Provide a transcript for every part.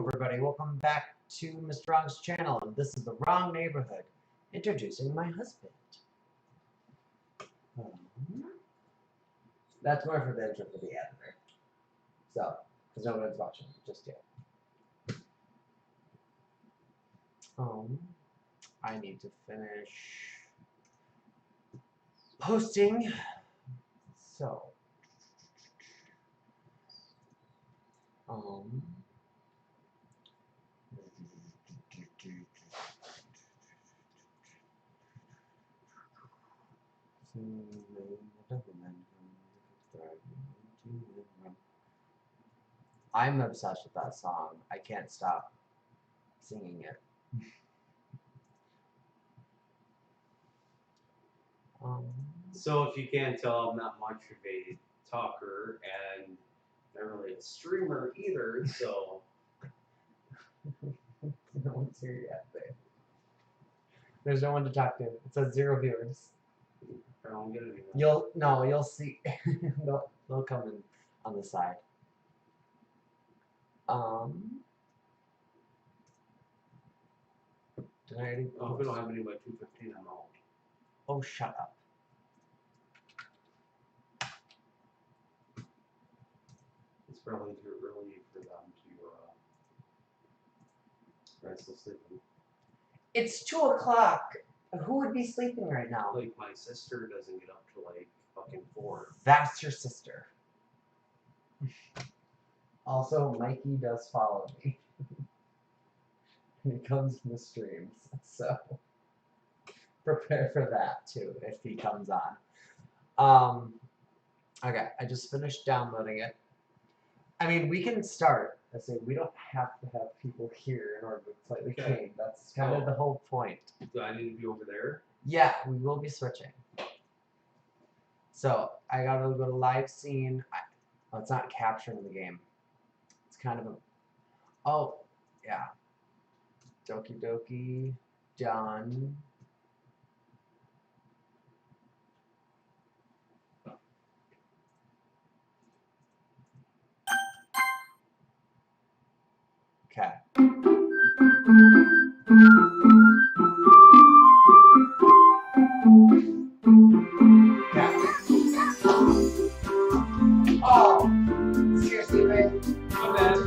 Everybody, welcome back to Mr. Wrong's channel, and this is The Wrong Neighborhood, introducing my husband. That's more for the intro for the editor. So, because no one's watching just yet. I need to finish posting. So, I'm obsessed with that song. I can't stop singing it. So if you can't tell, I'm not much of a talker and not really a streamer either, so... No one's here yet, babe. There's no one to talk to. It says 0 viewers. I don't get anything. You'll see. they'll come in on the side. Did I already? Oh, if we don't have any by 2:15, I'm out. Oh, shut up. It's probably too early for them to rest still sleeping. It's 2 o'clock. Who would be sleeping right now? Like, my sister doesn't get up till like fucking 4. That's your sister. Also, Mikey does follow me. He comes in the streams, so prepare for that too if he comes on. Okay, I just finished downloading it. I mean, we can start. I say we don't have to have people here in order to play the game. That's kind of the whole point. Do I need to be over there? Yeah, we will be switching. So I gotta go to live scene. Oh, it's not capturing the game. It's kind of a. Oh, yeah. Doki Doki, done. Okay. Oh, seriously, babe? My bad.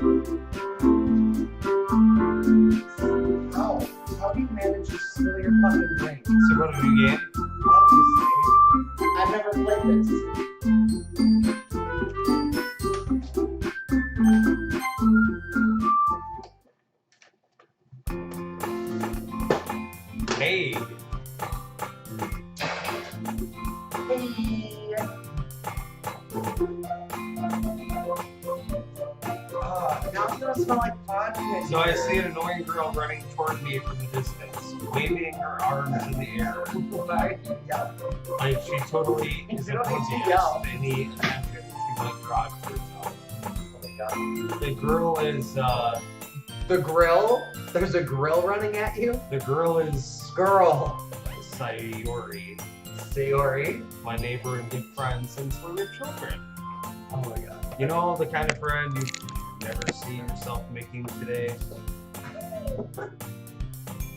Oh, how do you manage to spill your fucking drink? So what a new game? Obviously. I've never played this. Hey! Hey. Now it's gonna smell like vodka. So I see an annoying girl running toward me from the distance, waving her arms in the air. Yeah. Like she totally is You don't need to oblivious yell. to any attention she might draw to herself. Oh my god. The girl is, The grill? There's a grill running at you? Girl. Sayori, Sayori? my neighbor and good friend since we were children. Oh my god. You know, the kind of friend you never see yourself making today.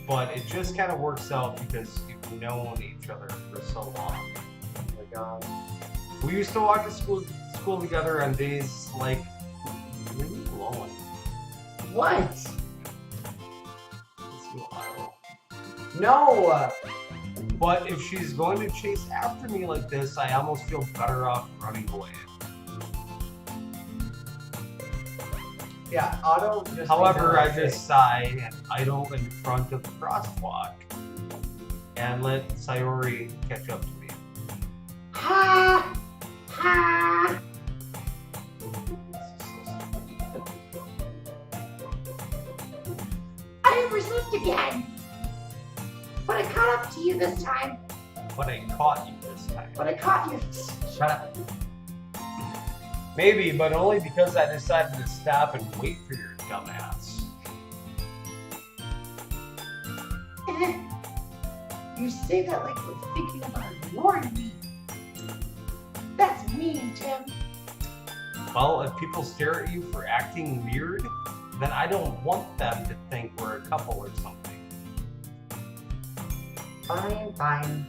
But it just kind of works out because you've known each other for so long. Oh my god. We used to walk to school together on days like, leave me alone. What? It's you, Idle. No! But if she's going to chase after me like this, I almost feel better off running away. Yeah, Otto just. However, I just sigh and idle in front of the crosswalk and let Sayori catch up to me. Ha! Ha! I overslept again! But I caught up to you this time. But I caught you this time. But I caught you. Shut up. Maybe, but only because I decided to stop and wait for your dumbass. You say that like we're thinking about ignoring me. That's mean, Tim. Well, if people stare at you for acting weird, then I don't want them to think we're a couple or something. Fine, fine.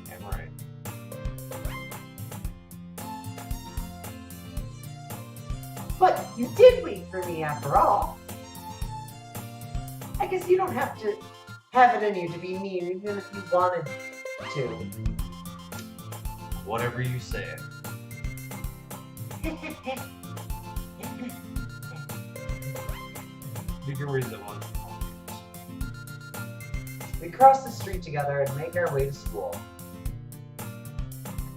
Yeah, right. But you did wait for me after all. I guess you don't have to have it in you to be mean, even if you wanted to. Whatever you say. You can read them on. We cross the street together and make our way to school.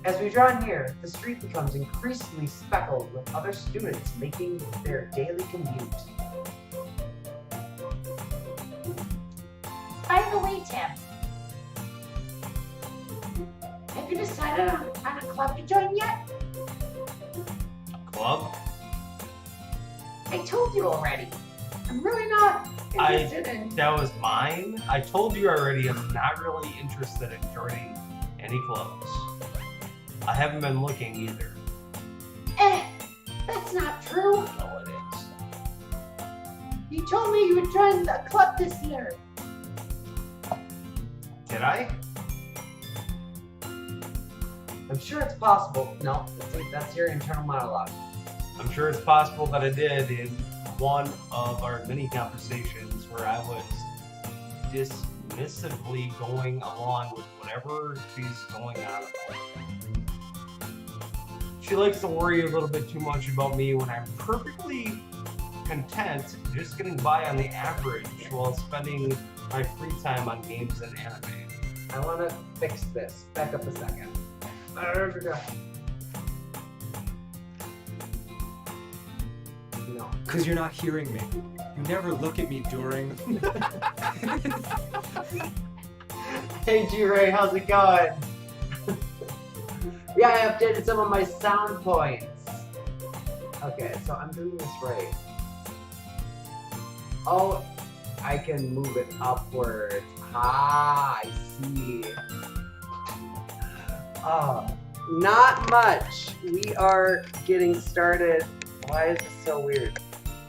As we draw near, the street becomes increasingly speckled with other students making their daily commute. By the way, Tim, have you decided on a club to join yet? Club? I told you already. I'm really not interested in. That was mine. I told you already I'm not really interested in joining any clubs. I haven't been looking either. That's not true. No, it is. You told me you would join the club this year. Did I? I'm sure it's possible. No, that's your internal monologue. I'm sure it's possible that I did in one of our mini conversations where I was dismissively going along with whatever she's going on about. She likes to worry a little bit too much about me when I'm perfectly content just getting by on the average while spending my free time on games and anime. I want to fix this. Back up a second. No. Because you're not hearing me. You never look at me during. Hey G-Ray, how's it going? Yeah, I updated some of my sound points. Okay, so I'm doing this right. Oh, I can move it upwards. Ah, I see. Not much. We are getting started. Why is this so weird?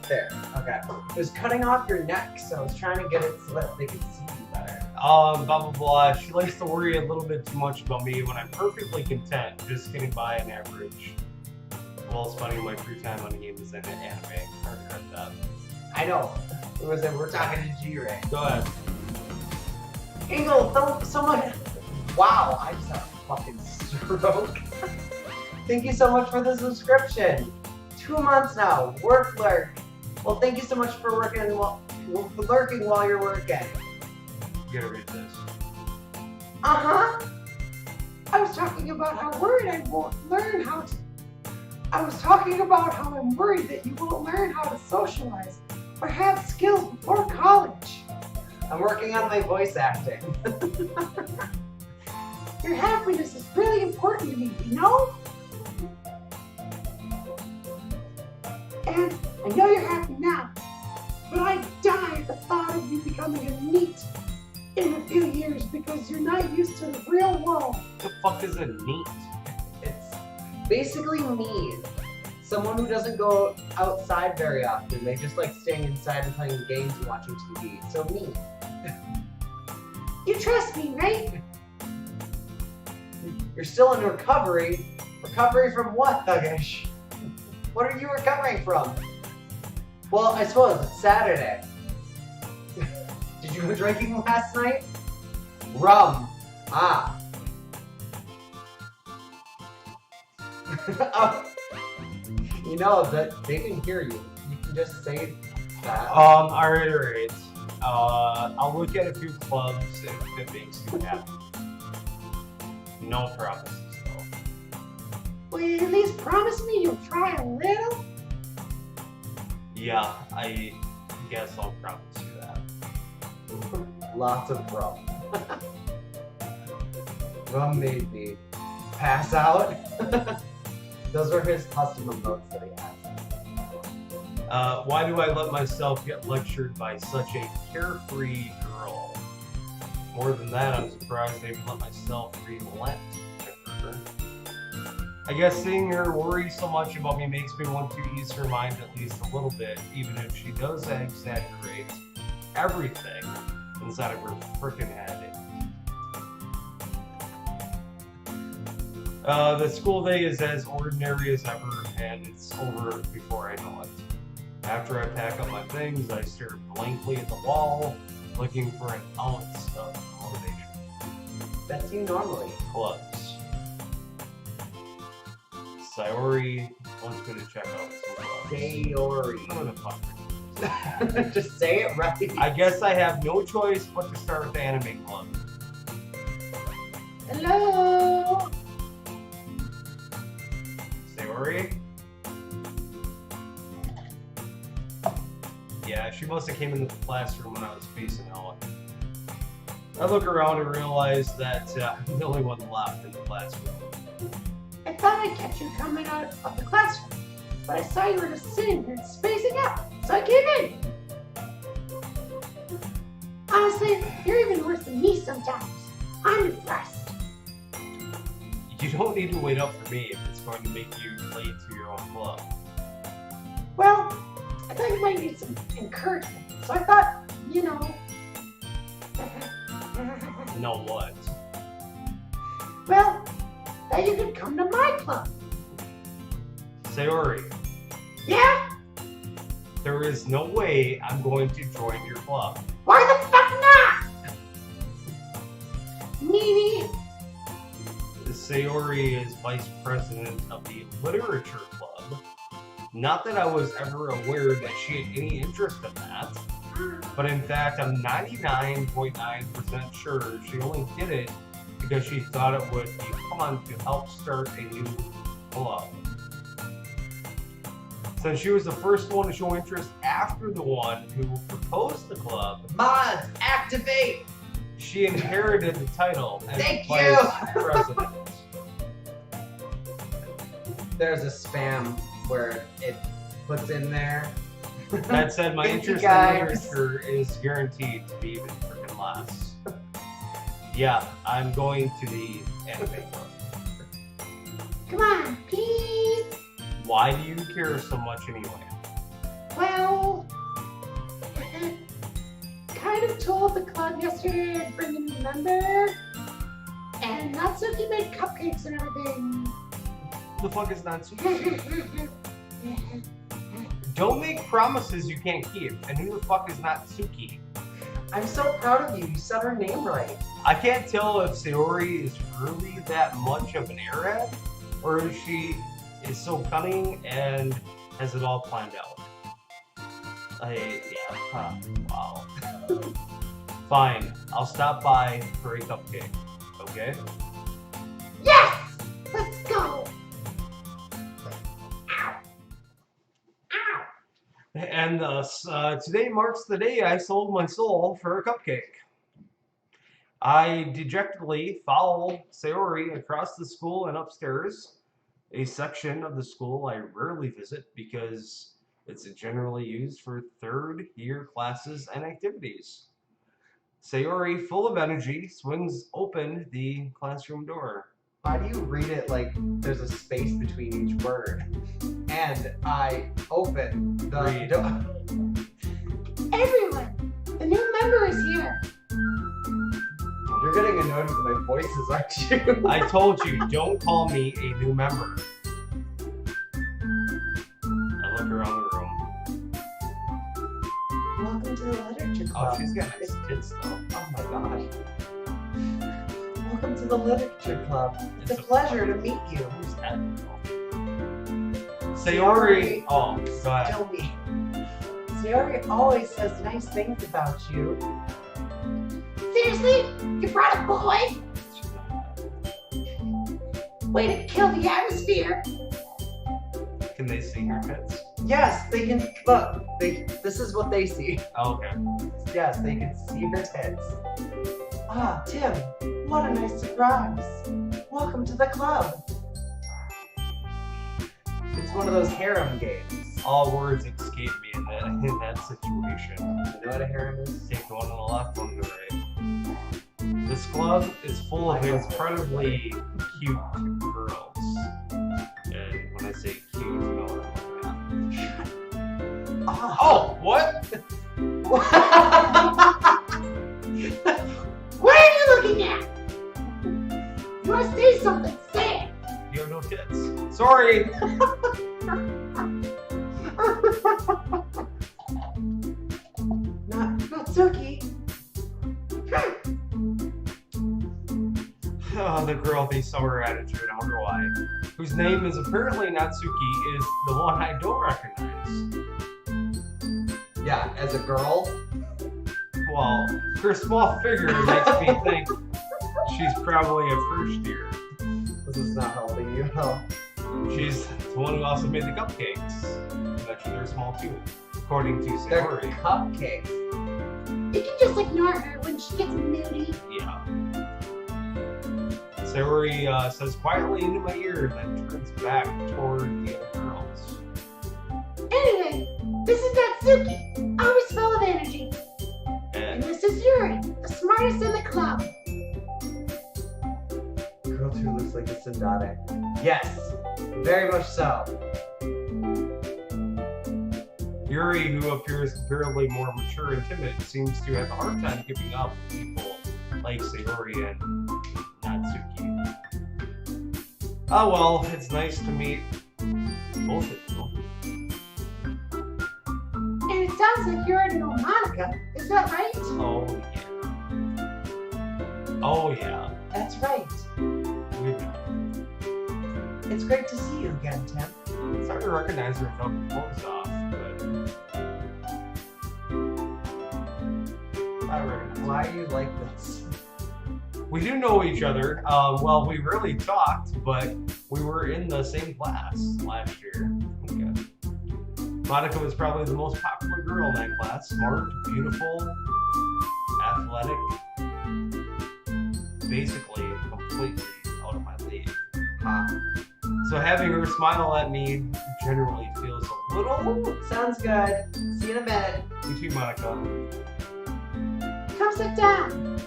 There, okay. It was cutting off your neck, so I was trying to get it so that they could see you better. Blah blah blah. She likes to worry a little bit too much about me when I'm perfectly content just getting by on average while spending my free time on games and anime. I already heard that. I know. We're talking to G-Ray. Go ahead. Engel, someone. Wow, I just had a fucking stroke. Thank you so much for the subscription. 2 months now. Work lurk. Well, thank you so much for lurking while you're working. You gotta read this. Uh-huh. I was talking about how worried I won't learn how to... I was talking about how I'm worried that you won't learn how to socialize or have skills before college. I'm working on my voice acting. Your happiness is really important to me, you know? And I know you're happy now, but I die at the thought of you becoming a NEET in a few years because you're not used to the real world. What the fuck is a NEET? It's basically me. Someone who doesn't go outside very often. They just like staying inside and playing games and watching TV. So me. You trust me, right? You're still in recovery. Recovery from what, Thuggish? What are you recovering from? Well, I suppose it's Saturday. Did you go drinking last night? Rum. Ah. Oh. You know that they can hear you. You can just say that. I'll reiterate. I'll look at a few clubs if it makes you happy. No promises though. Will you at least promise me you'll try a little? Yeah, I guess I'll promise you that. Lots of rum. Rum made me pass out. Those were his custom emotes that he has. Why do I let myself get lectured by such a carefree girl? More than that, I'm surprised I even let myself relent to her. I guess seeing her worry so much about me makes me want to ease her mind at least a little bit, even if she does exaggerate everything inside of her frickin' head. The school day is as ordinary as ever, and it's over before I know it. After I pack up my things, I stare blankly at the wall, looking for an ounce of motivation. That's you normally. Clubs. Sayori wants me to check out some clubs. Sayori. I'm gonna fuck her. Just say it right. I guess I have no choice but to start with the anime club. Hello. Sayori? Yeah, she must have came into the classroom when I was facing Ellen. I look around and realize that I'm the only one left in the classroom. I thought I'd catch you coming out of the classroom, but I saw you were just sitting here spacing out, so I came in. Honestly, you're even worse than me sometimes. I'm impressed. You don't need to wait up for me if it's going to make you late to your own club. Well, I thought you might need some encouragement, so I thought, you know. Know what? Well, that you could come to my club. Sayori, Yeah? there is no way I'm going to join your club. Why the fuck not? Mimi. Sayori is vice president of the literature club. Not that I was ever aware that she had any interest in that, but in fact, I'm 99.9% sure she only did it because she thought it would be fun to help start a new club. Since she was the first one to show interest after the one who proposed the club, Mods, activate! she inherited the title as Thank vice you. president. There's a spam where it puts in there. That said, my Thank you, interest in guys. literature is guaranteed to be even freaking less. Yeah, I'm going to the anime club. Come on, please. Why do you care so much anyway? Well, kind of told the club yesterday I'd bring a new member, and Natsuki made cupcakes and everything. Who the fuck is Natsuki? Don't make promises you can't keep. And who the fuck is Natsuki? I'm so proud of you. You said her name right. I can't tell if Sayori is really that much of an airhead, or if she is so cunning and has it all planned out. Wow. Fine, I'll stop by for a cupcake, okay? Yes! Let's go! Ow! Ow! And thus, today marks the day I sold my soul for a cupcake. I dejectedly follow Sayori across the school and upstairs, a section of the school I rarely visit because it's generally used for third-year classes and activities. Sayori, full of energy, swings open the classroom door. Why do you read it like there's a space between each word? And I open the Read. door. Everyone! The new member is here! You're getting annoyed with my voices, aren't you? I told you, don't call me a new member. I look around the room. Welcome to the literature Oh, club. she's got nice tits though. Oh my gosh. Welcome to the literature club. It's a It's a- pleasure to meet you. Who's that? Sayori. Oh, go ahead. Tell me. Sayori always says nice things about you. Seriously? You brought a boy? Way to kill the atmosphere! Can they see your tits? Yes, they can look. This is what they see. Oh, okay. Yes, they can see your tits. Ah, Tim, what a nice surprise. Welcome to the club. It's one of those harem games. All words escape me in that situation. You know what a harem is? Take one on the left, one on the right. This club is full of incredibly cute girls. What are you looking at? You want to say something? Say it. You have no tits. Sorry. Not Suki. Oh, the girl with the summer attitude, I wonder why. Whose name is apparently Natsuki is the one I don't recognize. Yeah, as a girl. Well, her small figure makes me think she's probably a first year. This is not helping you help. She's the one who also made the cupcakes. Actually, they're small too, according to They're Sayori. cupcakes. You can just ignore her when she gets moody. Yeah. Sayori says quietly into my ear, then turns back toward the other girls. Anyway, this is Natsuki, always full of energy. And And this is Yuri, the smartest in the club. Girl 2 looks like a tsundere. Yes, very much so. Yuri, who appears comparably more mature and timid, seems to have a hard time keeping up with people like Sayori and Natsuki. Oh well, it's nice to meet both of you. And it sounds like you already know Monica. Is that right? Oh yeah. Oh yeah. That's right. We've met. It's great to see you again, Tim. It's hard to recognize her without the clothes off, but I recognize her. Why are you like this? We do know each other. Well, we rarely talked, but we were in the same class last year. Okay. Monica was probably the most popular girl in that class. Smart, beautiful, athletic. Basically, completely out of my league. Huh. So having her smile at me generally feels a little... Sounds good. See you in a minute. You too, Monica. Come sit down.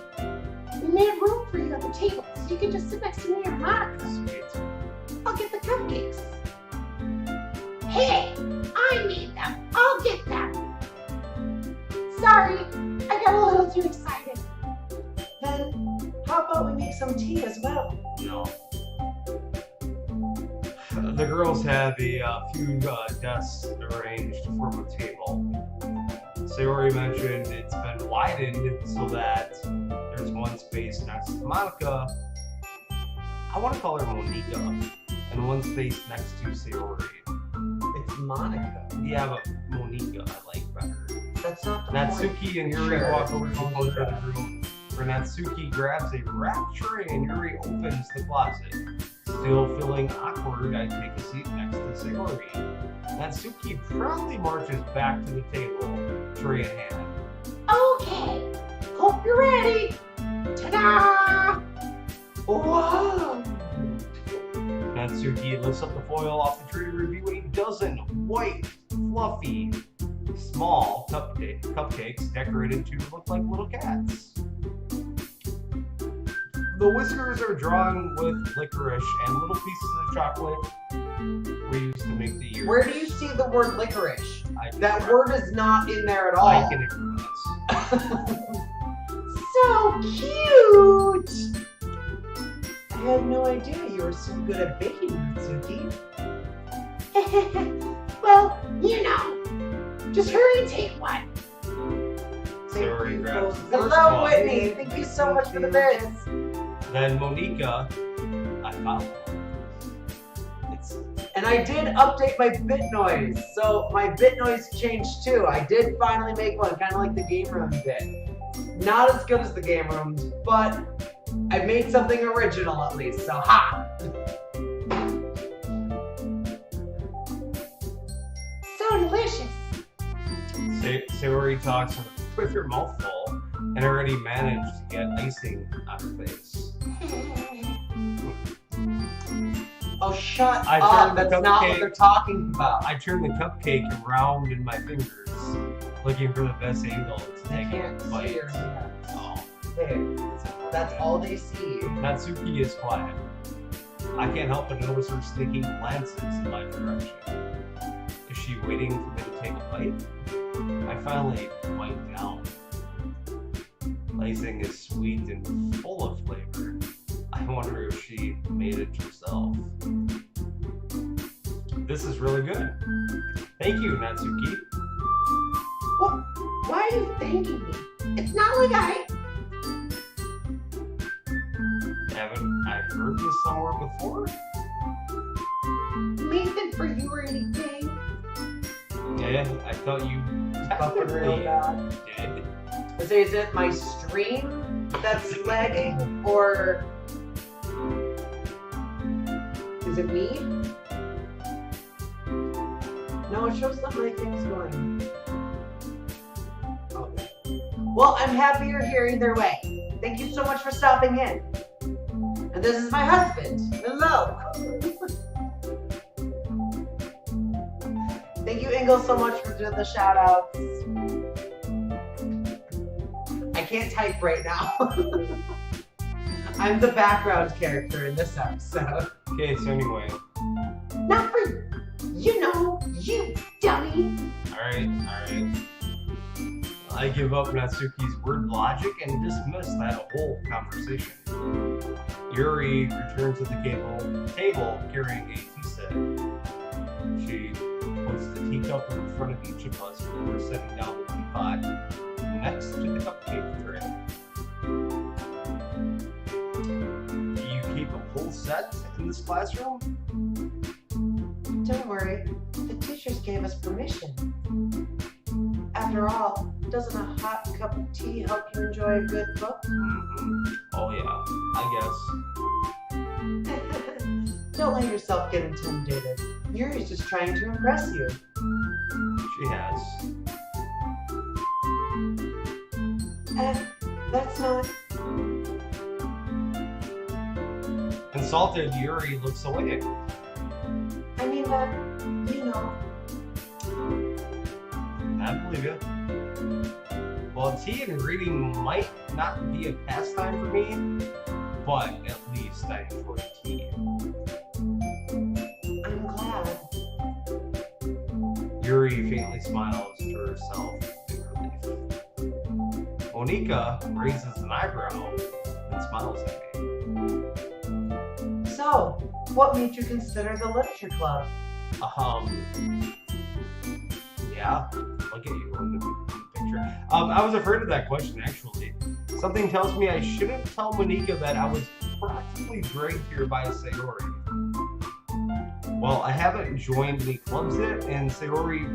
We made room for you at the table, so you can just sit next to me or Monica. Sweet. I'll get the cupcakes. Hey, I made them. I'll get them. Sorry, I got a little too excited. Then, how about we make some tea as well? No. The girls have a few desks arranged to form a table. Sayori mentioned it's been widened so that there's one space next to Monica. I want to call her Monica. And one space next to Sayori. It's Monica. Yeah, but Monica I like better. That's not the Natsuki and Yuri Sure. walk over to the closer to the room, where Natsuki grabs a wrapped tray and Yuri opens the closet. Still feeling awkward, I take a seat next to Sayori. Natsuki proudly marches back to the table, tray in hand. Okay, hope you're ready. Ta-da! Wow! Natsuki lifts up the foil off the tray to review a dozen white, fluffy, small cupcakes decorated to look like little cats. The whiskers are drawn with licorice and little pieces of chocolate we used to make the ears. Where do you see the word licorice? I can That improve- word is not in there at all. I can improvise. So cute! I had no idea you were so good at baking, Natsuki. Well, you know. Just hurry and take one. Sayori grabs the first Hello, one. Whitney. Thank you so much for the bits. Then Monica, I follow. And I did update my bit noise, so my bit noise changed too. I did finally make one, kind of like the game room bit. Not as good as the game rooms, but I made something original at least, so ha! So delicious. Sayori talks with her mouth full and already managed to get icing on her face. Oh, shut I up! turned the That's not what cupcake- they're talking about. I turn the cupcake around in my fingers, looking for the best angle to They take can't a see bite. your hands. Oh, There. That's all they see. Natsuki is quiet. I can't help but notice her sneaking glances in my direction. Is she waiting for me to take a bite? I finally bite down icing is sweet and full of flavor. I wonder if she made it herself. This is really good. Thank you, Natsuki. Well, why are you thanking me? It's not like Haven't I heard this somewhere before? Nathan for you or anything. Yeah, I thought you Fucking real definitely bad. did. So is it my stream that's lagging, or is it me? No, it shows that my thing's going. Okay. Well, I'm happy you're here either way. Thank you so much for stopping in. And this is my husband. Hello. Thank you, Ingle, so much for doing the shout outs. I can't type right now. I'm the background character in this episode. Okay, so anyway. Not for you dummy. Alright. I give up Natsuki's word logic and dismiss that whole conversation. Yuri returns to the table carrying a tea set. She puts the teacup in front of each of us before setting down the teapot next to the cupcake tray. Do you keep a full set in this classroom? Don't worry, the teachers gave us permission. After all, doesn't a hot cup of tea help you enjoy a good book? Oh yeah, I guess. Don't let yourself get intimidated. Yuri's just trying to impress you. She has. That's not... Insulted, Yuri looks away. I mean, you know. I believe you. Well, tea and reading might not be a pastime for me, but at least I enjoy tea. I'm glad. Yuri faintly smiles to herself in relief. Monica raises an eyebrow and smiles at me. So, what made you consider the literature club? Yeah, look at you in the picture. I was afraid of that question, actually. Something tells me I shouldn't tell Monica that I was practically dragged here by Sayori. Well, I haven't joined any clubs yet, and Sayori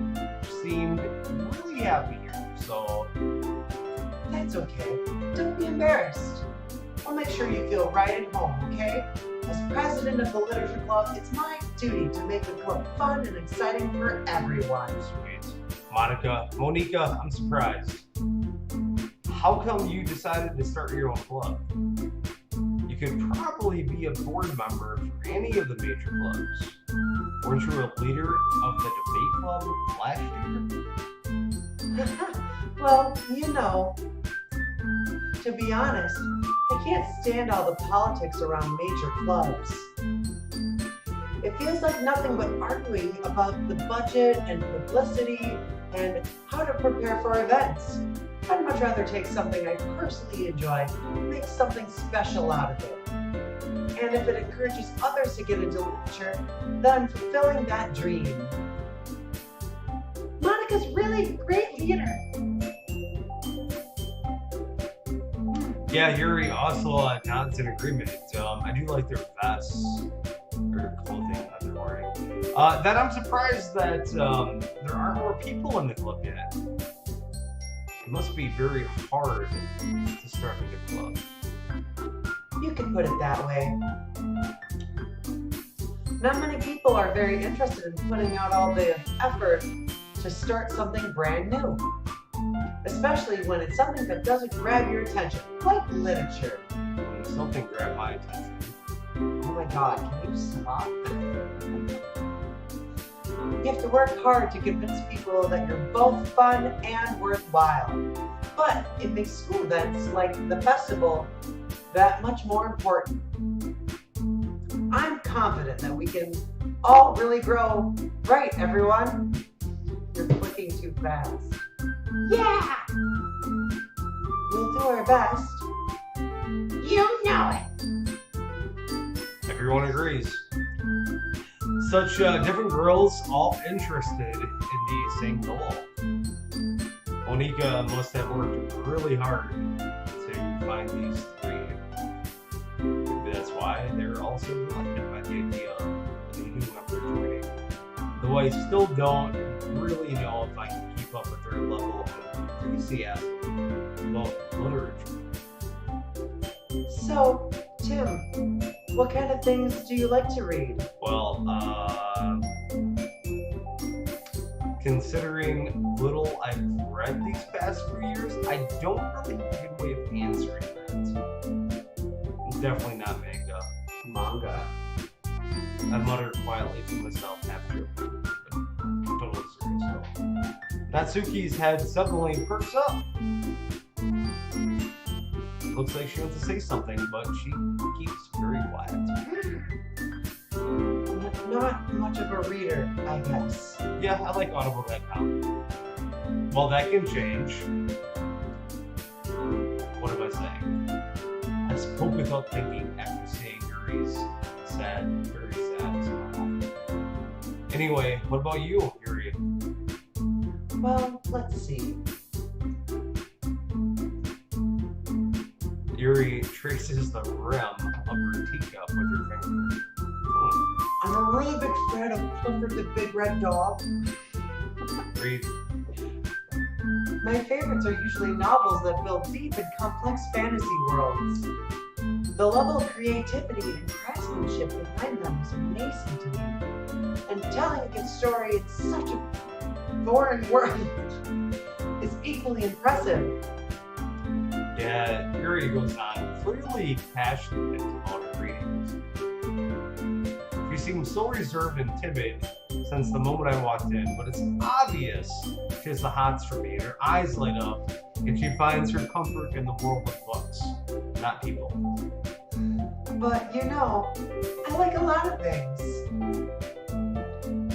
seemed really happy here, so... That's okay. Don't be embarrassed. I'll make sure you feel right at home, okay? As president of the literature club, it's my duty to make the club fun and exciting for everyone. Sweet. Monica, I'm surprised. How come you decided to start your own club? You could probably be a board member for any of the major clubs. Weren't you a leader of the debate club last year? Well, you know, to be honest, I can't stand all the politics around major clubs. It feels like nothing but arguing about the budget and publicity and how to prepare for events. I'd much rather take something I personally enjoy and make something special out of it. And if it encourages others to get into literature, then I'm fulfilling that dream. Monica's really a great leader. Yeah, Yuri also nods in agreement. I do like their vests or clothing that they're wearing. That I'm surprised that there aren't more people in the club yet. It must be very hard to start a new club. You can put it that way. Not many people are very interested in putting out all the effort to start something brand new. Especially when it's something that doesn't grab your attention, like literature. Something grabbed my attention. Oh my god, can you stop? You have to work hard to convince people that you're both fun and worthwhile. But it makes school events like the festival that much more important. I'm confident that we can all really grow. Right, everyone? You're clicking too fast. Yeah! We'll do our best. You know it. Everyone agrees. Such different girls, all interested in the same goal. Monica must have worked really hard to find these three. Maybe that's why they're also elected by the idea of a new member joining. Though I still don't really know if I can keep up with their level of enthusiasm about literature. So, Tim, what kind of things do you like to read? Well, considering little I've read these past few years, I don't really have a good way of answering that. Definitely not manga. Manga. I muttered quietly to myself after, but totally serious though. Natsuki's head suddenly perks up. Looks like she wants to say something, but she keeps very quiet. Not much of a reader, I guess. Yeah, I like Audible.com. Well, that can change. What am I saying? I spoke without thinking after seeing Yuri's very sad smile. Anyway, what about you, Yuri? Well, let's see. Yuri traces the rim of her teacup with her finger. I'm a really big fan of Clifford the Big Red Dog. Read. My favorites are usually novels that build deep and complex fantasy worlds. The level of creativity and craftsmanship behind them is amazing to me. And telling a good story in such a foreign world is equally impressive. Yeah, Yuri goes on, clearly passionate about her readings. She seems so reserved and timid since the moment I walked in, but it's obvious she has the hots for me, and her eyes light up, and she finds her comfort in the world of books, not people. But you know, I like a lot of things.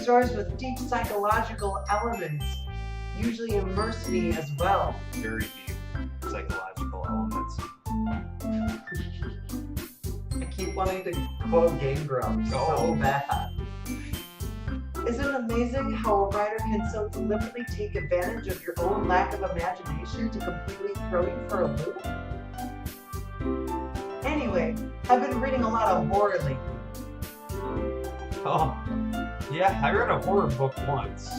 Stories with deep psychological elements usually immerse me as well. Very deep psychological elements. I keep wanting to quote Game Grumps so bad. Isn't it amazing how a writer can so deliberately take advantage of your own lack of imagination to completely throw you for a loop? Anyway, I've been reading a lot of horror lately. Oh, yeah, I read a horror book once.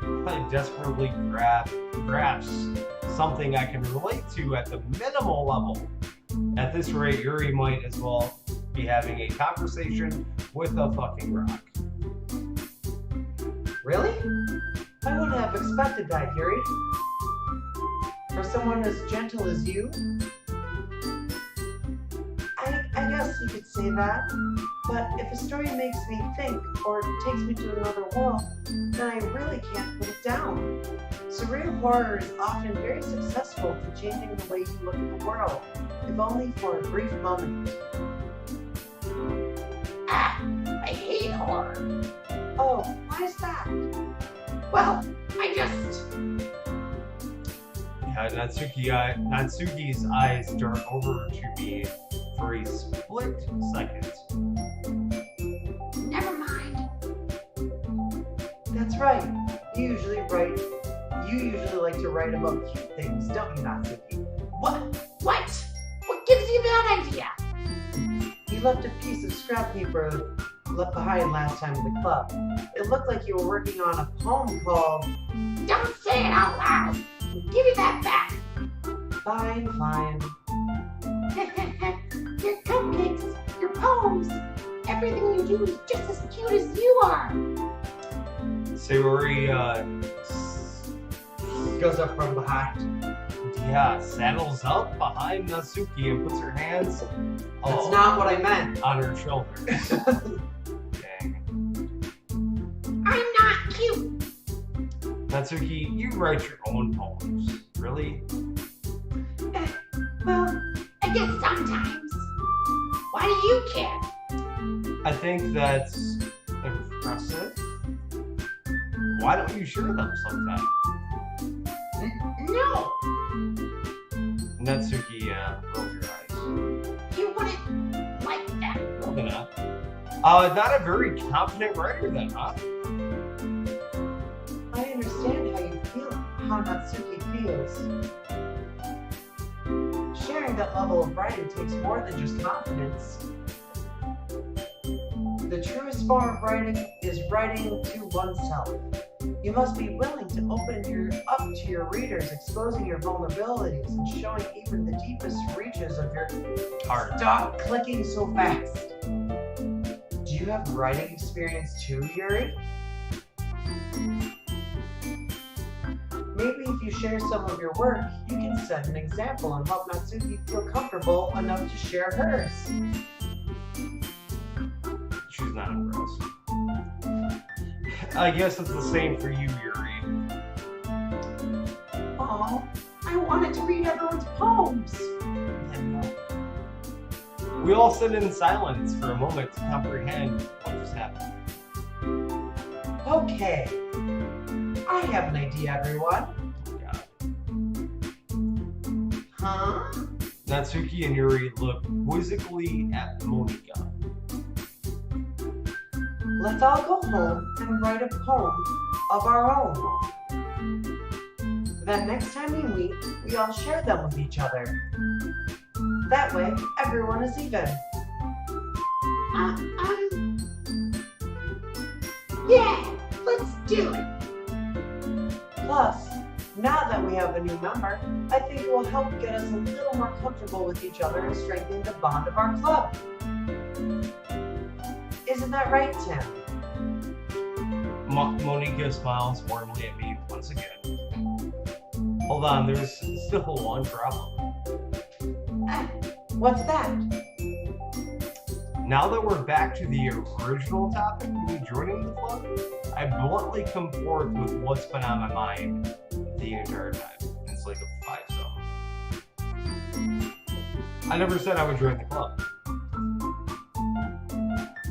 I desperately grasp something I can relate to at the minimal level. At this rate, Yuri might as well be having a conversation with a fucking rock. Really? I wouldn't have expected that, Yuri. For someone as gentle as you? I guess you could say that. But if a story makes me think or takes me to another world, then I really can't put it down. Surreal horror is often very successful for changing the way you look at the world, if only for a brief moment. Ah, I hate horror. Oh, why is that? Well, I just... Yeah, Natsuki's eyes dart over to me for a split second. Never mind. That's right. You usually like to write about cute things, don't you, Natsuki? What? What gives you that idea? You left a piece of scrap paper left behind last time at the club. It looked like you were working on a poem called... Don't say it out loud. Give me that back. Fine, fine. Your cupcakes, your poems, everything you do is just as cute as you are. Sayori, Goes up from behind. saddles up behind Natsuki and puts her hands That's not what I meant. on her shoulders. Dang. I'm not cute. Natsuki, you write your own poems. Really? Well, I guess sometimes. Why do you care? I think that's impressive. Why don't you share them sometime? No. Natsuki rolls your eyes. You wouldn't like that. Probably not. Not a very confident writer then, huh? I understand how you feel, how Natsuki feels. Sharing that level of writing takes more than just confidence. The truest form of writing is writing to oneself. You must be willing to open up to your readers, exposing your vulnerabilities and showing even the deepest reaches of your Hard. Stop clicking so fast. Do you have writing experience too, Yuri? Maybe if you share some of your work, you can set an example and help Natsuki feel comfortable enough to share hers. She's not impressed. I guess it's the same for you, Yuri. Oh, I wanted to read everyone's poems. We all sit in silence for a moment to comprehend what just happened. Okay. I have an idea, everyone. God. Huh? Natsuki and Yuri look quizzically at Monika. Let's all go home and write a poem of our own. Then next time we meet, we all share them with each other. That way, everyone is even. Yeah, let's do it. Plus, now that we have a new member, I think it will help get us a little more comfortable with each other and strengthen the bond of our club. Isn't that right, Tim? Monika smiles warmly at me once again. Hold on, there's still one problem. What's that? Now that we're back to the original topic, me joining the club, I bluntly come forth with what's been on my mind the entire time. It's like a 5-sum. I never said I would join the club.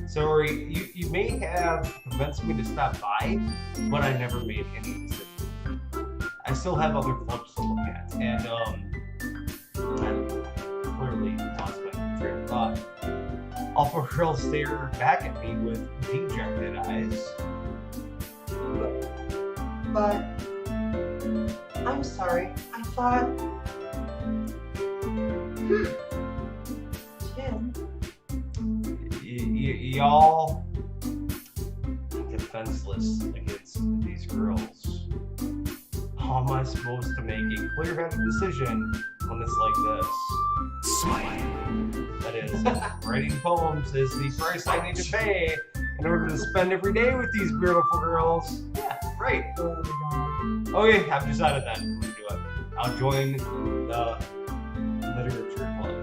Sorry, you may have convinced me to stop by, but I never made any decision. I still have other clubs to look at, and I clearly lost my train of thought. Alpha Girl stared back at me with dejected eyes. But I'm sorry. I thought. Tim. Y'all defenseless against these girls. How am I supposed to make a clear-headed decision when it's like this? Smile. That is, writing poems is the price I need to pay in order to spend every day with these beautiful girls. Yeah, right. Oh my god. Okay, I've decided that. I'm gonna do it. I'll join the literature club.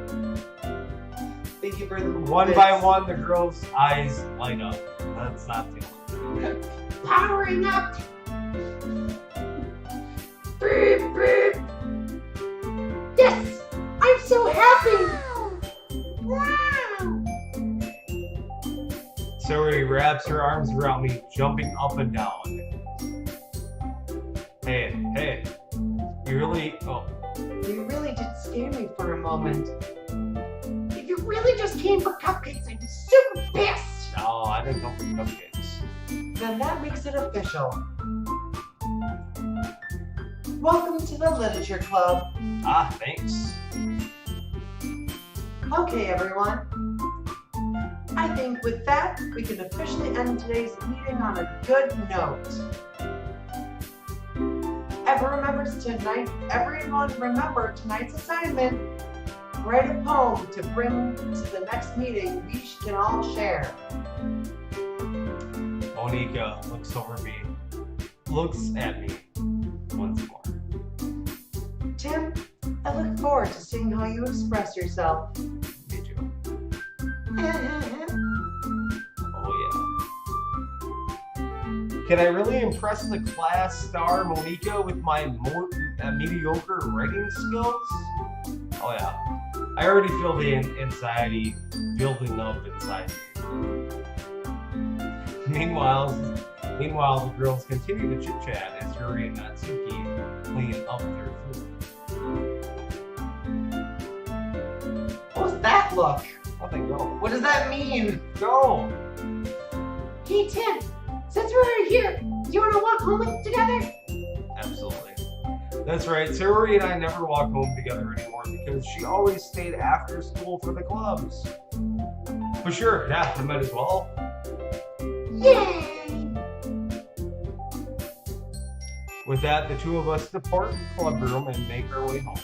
Thank you for the One by one, the girls' eyes light up. That's not the only. Powering up. Beep, beep. Yes, I'm so happy. Wow. Suri wraps her arms around me, jumping up and down. Hey, you really? Oh, You really did scare me for a moment. If you really just came for cupcakes, I'd be super pissed. no, I didn't come for cupcakes. Then that makes it official. Welcome to the Literature Club. Ah, thanks. Okay, everyone. I think with that, we can officially end today's meeting on a good note. Everyone remember tonight's assignment. Write a poem to bring to the next meeting we can all share. Monika looks at me once more. Tim, I look forward to seeing how you express yourself. Me too. Oh yeah. Can I really impress the class star Monika with my mediocre writing skills? Oh yeah. I already feel the anxiety building up inside me. Meanwhile, the girls continue to chit-chat as Yuri and Natsuki clean up their food. look? Nothing, go. What does that mean? Go! Hey Tim, since we're here, do you want to walk home together? Absolutely. That's right. Sayori and I never walk home together anymore because she always stayed after school for the clubs. But sure, yeah, I might as well. Yay! With that, the two of us depart the club room and make our way home.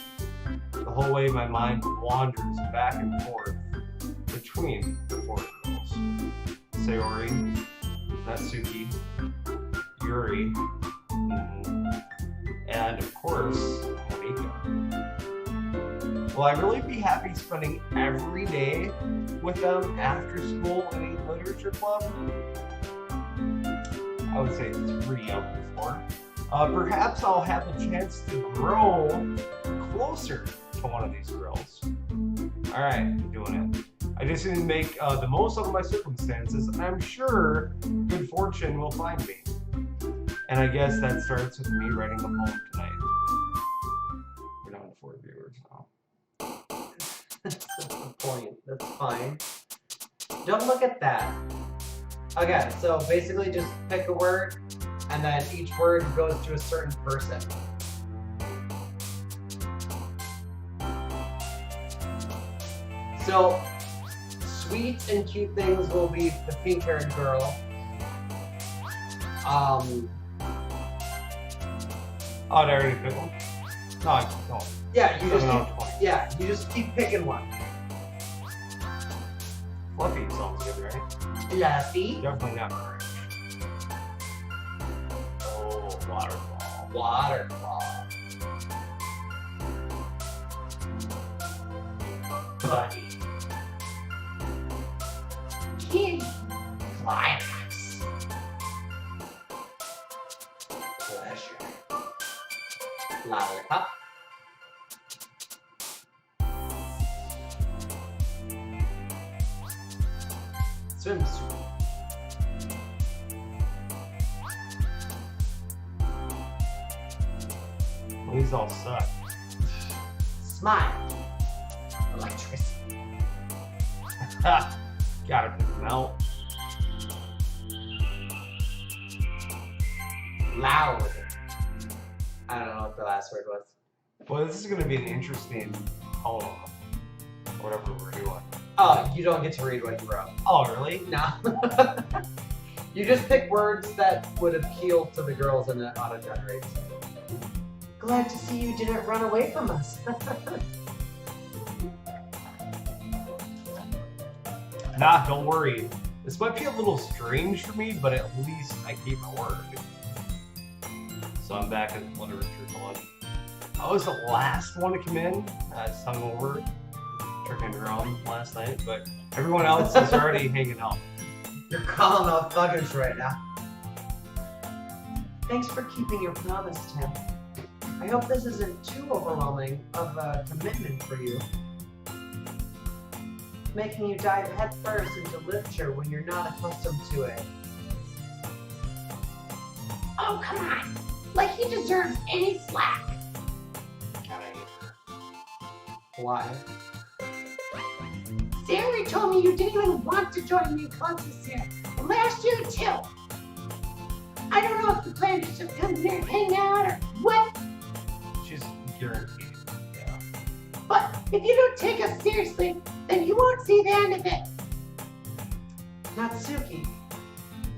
The whole way, my mind wanders back and forth between the four girls. Sayori, Natsuki, Yuri, and of course, Monika. Will I really be happy spending every day with them after school in a literature club? I would say 3 out of 4. Perhaps I'll have the chance to grow closer to one of these girls. Alright, I'm doing it. I just need to make the most of my circumstances, and I'm sure good fortune will find me. And I guess that starts with me writing a poem tonight. We're down to 4 viewers now. That's the point. That's fine. Don't look at that. Okay, so basically just pick a word, and then each word goes to a certain person. So, sweet and cute things will be the pink-haired girl. Oh, did I already pick one? No, I don't. Yeah, you just 7 out of 20. you just keep picking one. Fluffy sounds good, right? Fluffy. Definitely not orange. Oh, waterfall. Waterfall. Buddy. Kid. Climax. Pleasure. Lollipop. Swimsuit. Well, these all suck. Smile. Electricity. Ha! Gotta pick them out. Loud. I don't know what the last word was. Well, this is gonna be an interesting poem. Whatever we're doing. Oh, you don't get to read what you wrote. Oh, really? No. You just pick words that would appeal to the girls and it auto-generates. Glad to see you didn't run away from us. Nah, don't worry. This might be a little strange for me, but at least I keep my word. So I'm back at the literature club. I was the last one to come in. I was hungover, tricking around last night, but everyone else is already hanging out. You're calling out thuggers right now. Thanks for keeping your promise, Tim. I hope this isn't too overwhelming of a commitment for you. Making you dive headfirst into literature when you're not accustomed to it. Oh, come on. Like he deserves any slack. Why? Sarah told me you didn't even want to join me in clubs this year. And last year, too. I don't know if the plan is just come here and hang out or what, She's guaranteed. Yeah. but if you don't take us seriously, then you won't see the end of it. Natsuki,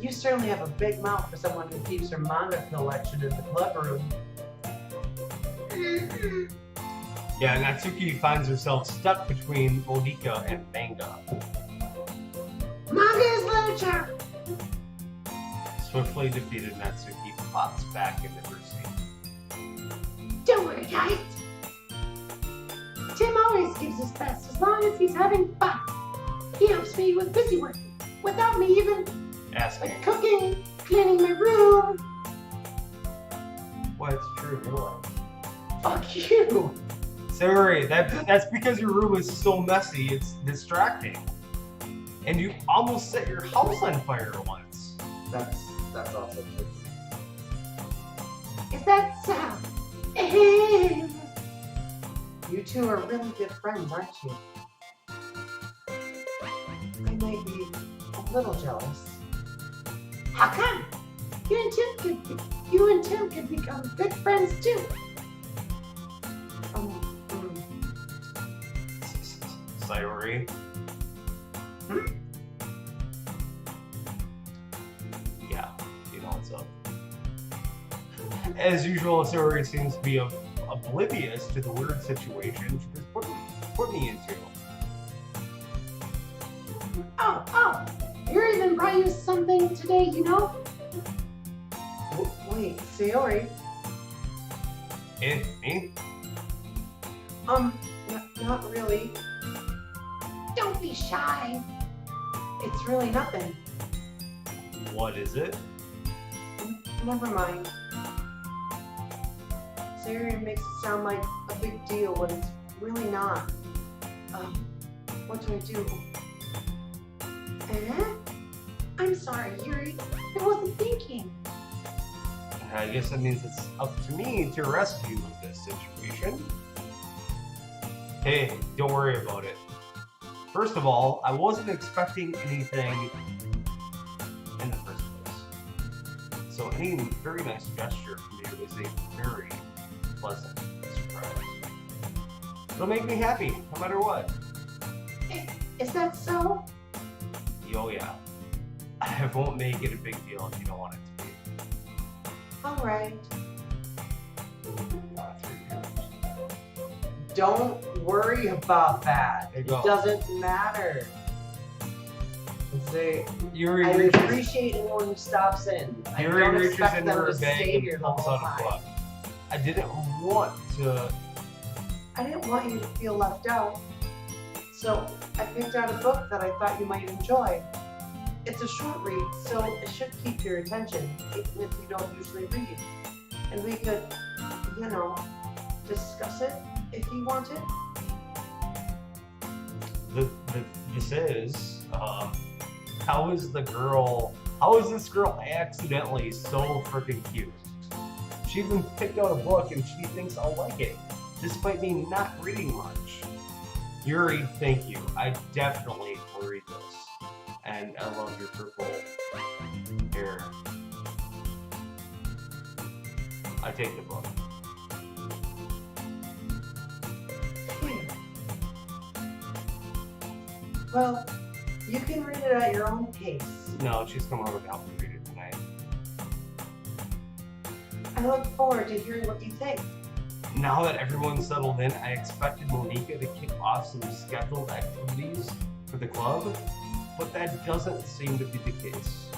you certainly have a big mouth for someone who keeps her manga collection in the club room. Yeah, Natsuki finds herself stuck between Monika and manga. Manga is literature. Swiftly defeated, Natsuki pops back into her seat. Don't worry, guys. Tim always gives his best as long as he's having fun. He helps me with busy work without me even Asking. like cooking, cleaning my room. Well, it's true in real life. Fuck you. Sorry, that's because your room is so messy, it's distracting. And you almost set your house on fire once. That's also true. Is that so? You two are really good friends, aren't you? little jealous. How come? You and Tim could become good friends too. Mm. Sayori. Yeah, you know what's up. As usual, Sayori seems to be oblivious to the weird situation she was put me into. Oh, Yuri even brought you something today, you know? Wait, Sayori? Me? Not really. Don't be shy. It's really nothing. What is it? Never mind. Sayori makes it sound like a big deal when it's really not. What do I do? I'm sorry, Yuri. I wasn't thinking. I guess that means it's up to me to rescue you with this situation. Hey, don't worry about it. First of all, I wasn't expecting anything in the first place. So any very nice gesture from you is a very pleasant surprise. It'll make me happy, no matter what. Is that so? Oh yeah. I won't make it a big deal if you don't want it to be. Alright. 3 years. Don't worry about that. There It you go. doesn't matter. Say, Yuri I reaches, appreciate anyone who stops in. I Yuri don't reaches expect into them her to stay bag here and the pulls whole out a time. book. I didn't want to. I didn't want you to feel left out. So I picked out a book that I thought you might enjoy. It's a short read, so it should keep your attention, even if you don't usually read. And we could, discuss it if you wanted. This is how is this girl accidentally so freaking cute? She even picked out a book and she thinks I'll like it, despite me not reading much. Yuri, thank you. I definitely will read this. And I love your purple hair. I take the book. Well, you can read it at your own pace. No, she's coming over to help me read it tonight. I look forward to hearing what you think. Now that everyone's settled in, I expected Monica to kick off some scheduled activities for the club, but that doesn't seem to be the case.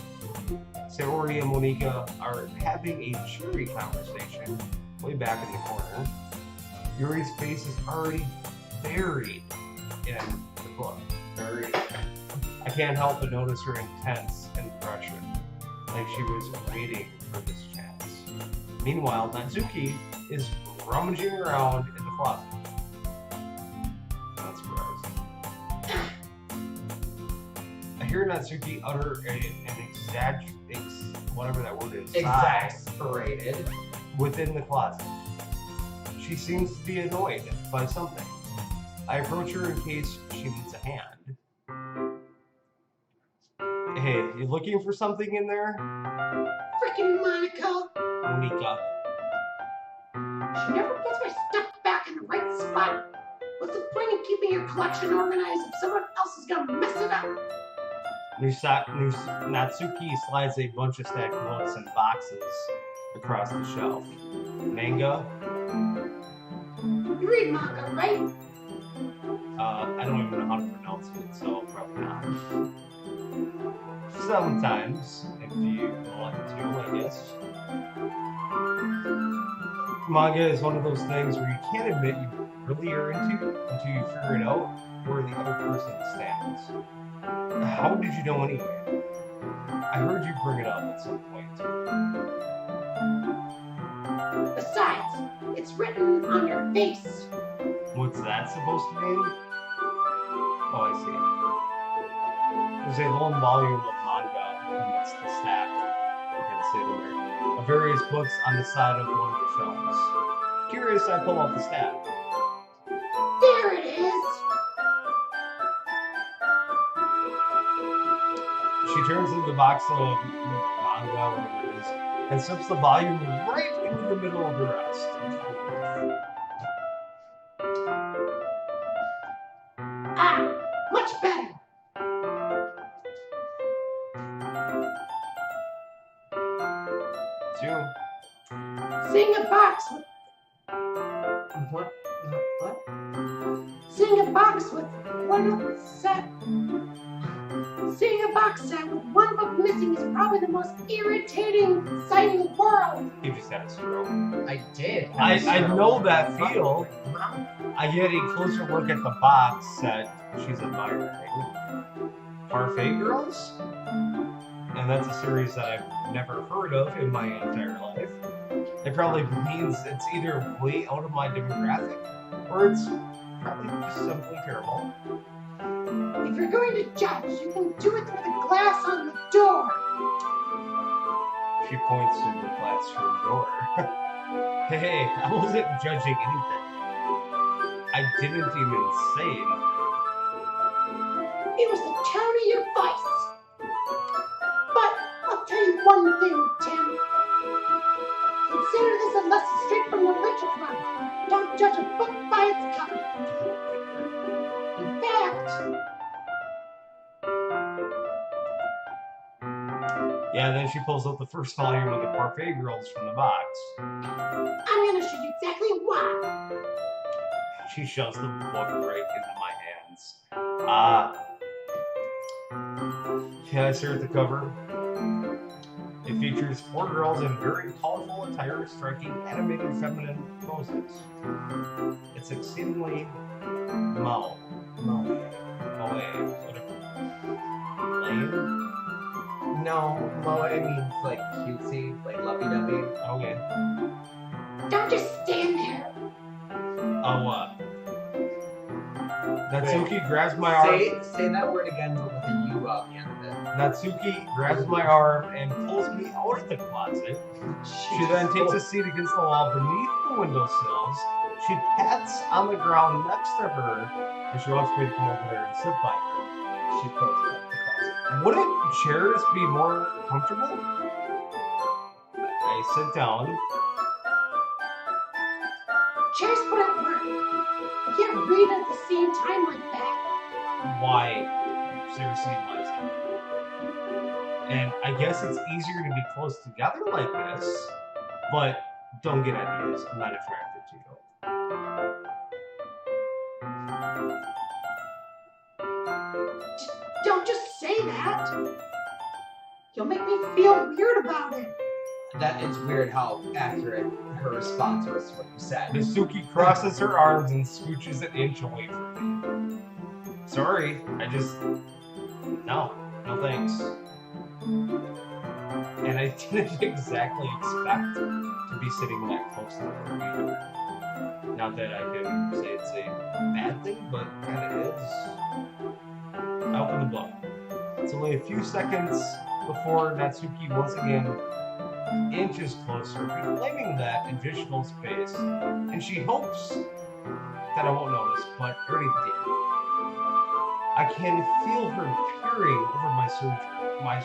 Sayori and Monica are having a cheery conversation way back in the corner. Yuri's face is already buried in the book. I can't help but notice her intense expression, like she was waiting for this chance. Meanwhile, Natsuki is rummaging around in the closet. Not surprised. I hear Natsuki utter whatever that word is, sigh Exasperated. within the closet. She seems to be annoyed by something. I approach her in case she needs a hand. Hey, you looking for something in there? Freaking Monica. Monica. She never puts my stuff back in the right spot. What's the point of keeping your collection organized if someone else is gonna mess it up? Natsuki slides a bunch of stacked books and boxes across the shelf. Manga? You read manga, right? I don't even know how to pronounce it, so probably not. Sometimes, if you want to, I guess. Manga is one of those things where you can't admit you really are into until you figure it out where the other person stands. How did you know anyway? I heard you bring it up at some point. Besides, it's written on your face. What's that supposed to mean? Oh, I see. There's a long volume of manga amidst the stack. You can see there. Of various books on the side of one of the shelves. Curious, I pull out the stack. There it is. She turns in the box of manga, whatever it is, and slips the volume right into the middle of the rest. Ah, much better. Two. Sing a box with What? What? Sing a box with one set. Seeing a box set with one book missing is probably the most irritating sight in the world. You just had a stroke. I did. I know that feel. I get a closer look at the box set she's admiring. Parfait Girls? And that's a series that I've never heard of in my entire life. It probably means it's either way out of my demographic, or it's probably just simply terrible. If you're going to judge, you can do it through the glass on the door. She points to the classroom door. Hey, I wasn't judging anything. I didn't even say anything. It was the tone of your voice. But I'll tell you one thing, Tim. Consider this a lesson straight from the Literature Club. Don't judge a book by its cover. In fact, Yeah, then she pulls out the first volume of the Parfait Girls from the box. I'm gonna show you exactly why. She shoves the book right into my hands. Can I stare at the cover? It features 4 girls in very colorful attire striking animated feminine poses. It's exceedingly moe. Whatever. Lame? No, moe means like cutesy, like lovey-dovey. Okay. Don't just stand there. What? Natsuki grabs my arm. Say that word again, but with a U on the end of it. Natsuki grabs my arm and pulls me out of the closet. She then takes a seat against the wall beneath the windowsills. She pats on the ground next to her, and she wants me to come over there and sit by her. She closes up the closet. Wouldn't chairs be more comfortable? I sit down. Chairs put out work. You can't read at the same time like that. Why? Seriously, why is that? And I guess it's easier to be close together like this, but don't get ideas. I'm not attracted to you. Don't just say that. You'll make me feel weird about it. That is weird how accurate her response was to what you said. Natsuki crosses her arms and scooches an inch away from me. Sorry, I just... No thanks. And I didn't exactly expect to be sitting that close to her either. Not that I can say it's a bad thing, but kind of is. I open the book. It's only a few seconds before Natsuki once again inches closer, reclaiming that additional space, and she hopes that I won't notice, but I already did. I can feel her peering over my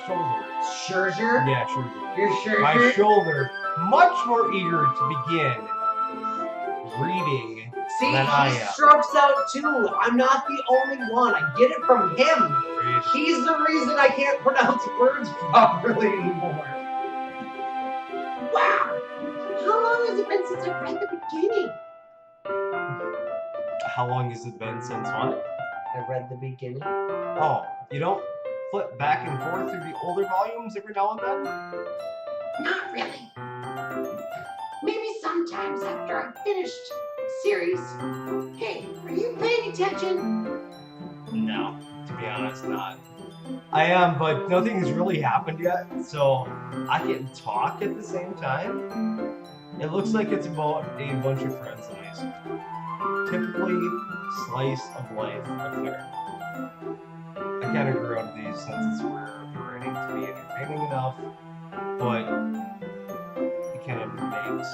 shoulder. Scherzer? Yeah, sure. You're sure? My shoulder, much more eager to begin reading See, than I he am. strokes out too. I'm not the only one. I get it from him. Read. He's the reason I can't pronounce words properly anymore. Wow. How long has it been since I read the beginning? How long has it been since what? I read the beginning. Oh, you don't flip back and forth through the older volumes every now and then? Not really. Maybe sometimes after I've finished a series. Hey, are you paying attention? No, to be honest, not. I am, but nothing has really happened yet, so I can talk at the same time. It looks like it's about a bunch of friends in high school. Typically, slice of life affair. I kind of grew out of these since it's rare for writing to be entertaining enough, but it kind of makes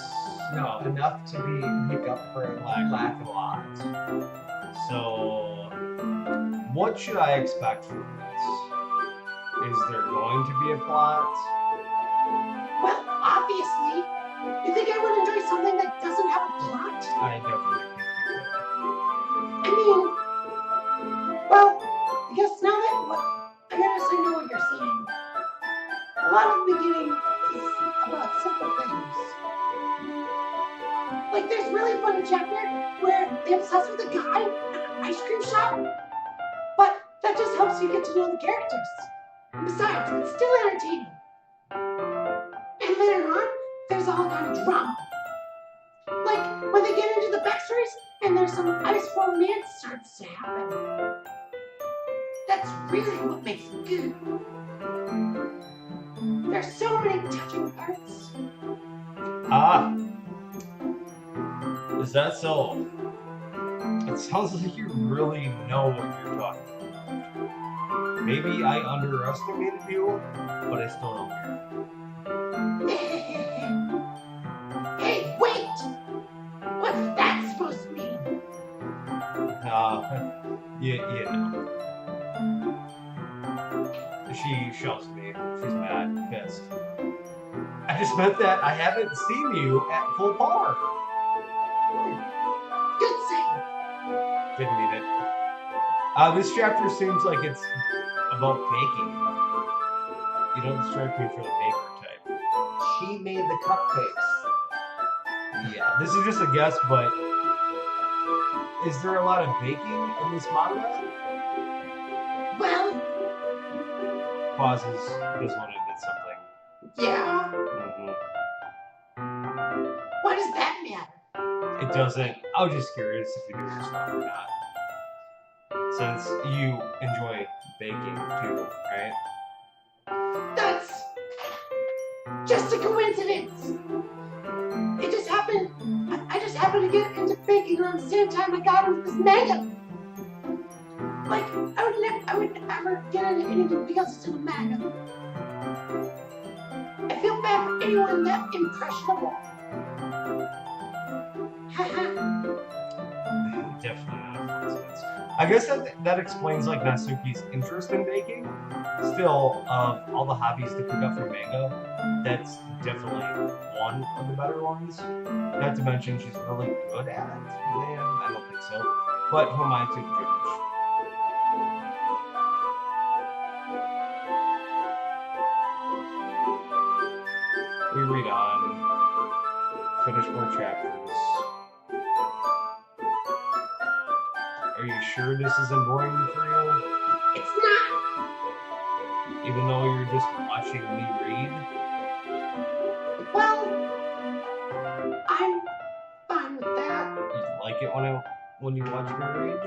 No, enough to make up for lack a lot. So, what should I expect from this? Is there going to be a plot? Well, obviously. You think I would enjoy something that doesn't have a plot? I definitely think you would. I mean, well, I guess now that I guess I know what you're saying. A lot of the beginning is about simple things. Like there's really funny chapter where they obsess with a guy at an ice cream shop, but that just helps you get to know the characters. And besides, it's still entertaining. And later on, there's all kind of drama. Like when they get into the backstories and there's some ice romance starts to happen. That's really what makes it good. There's so many touching parts. Ah. Is that so? It sounds like you really know what you're talking about. Maybe I underestimated you, but I still don't care. Hey, wait! What's that supposed to mean? You know. She shoves me. She's mad, pissed. I just meant that I haven't seen you at full par. Good save. Didn't mean it. This chapter seems like it's about baking. You don't strike me for the baker type. She made the cupcakes. Yeah, this is just a guess, but is there a lot of baking in this manga? Well, Pauses. Just want to admit something. yeah. Why does that matter? It doesn't. I was just curious if you knew your stuff or not. Since you enjoy baking too, right? That's just a coincidence. It just happened. I just happened to get into baking around the same time I got into this manga. Like I would never get into anything because it's in a manga. I feel bad for anyone that impressionable. Haha. Definitely not a coincidence. I guess that explains like Natsuki's interest in baking. Still, of all the hobbies to pick up from manga, that's definitely one of the better ones. Not to mention she's really good at it. Man, I don't think so. But who am I to judge? We read on, finish more chapters. Are you sure this isn't boring for you? It's not. Even though you're just watching me read? Well, I'm fine with that. You like it when you watch me read?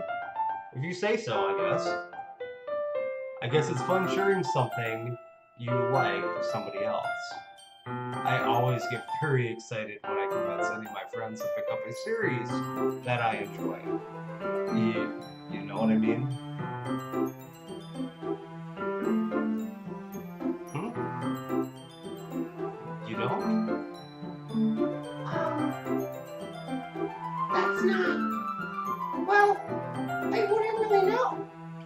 If you say so, I guess. I guess it's fun sharing something you like with somebody else. I always get very excited when I convince any of my friends to pick up a series that I enjoy. You know what I mean? You don't? That's not. Well, I wouldn't really know.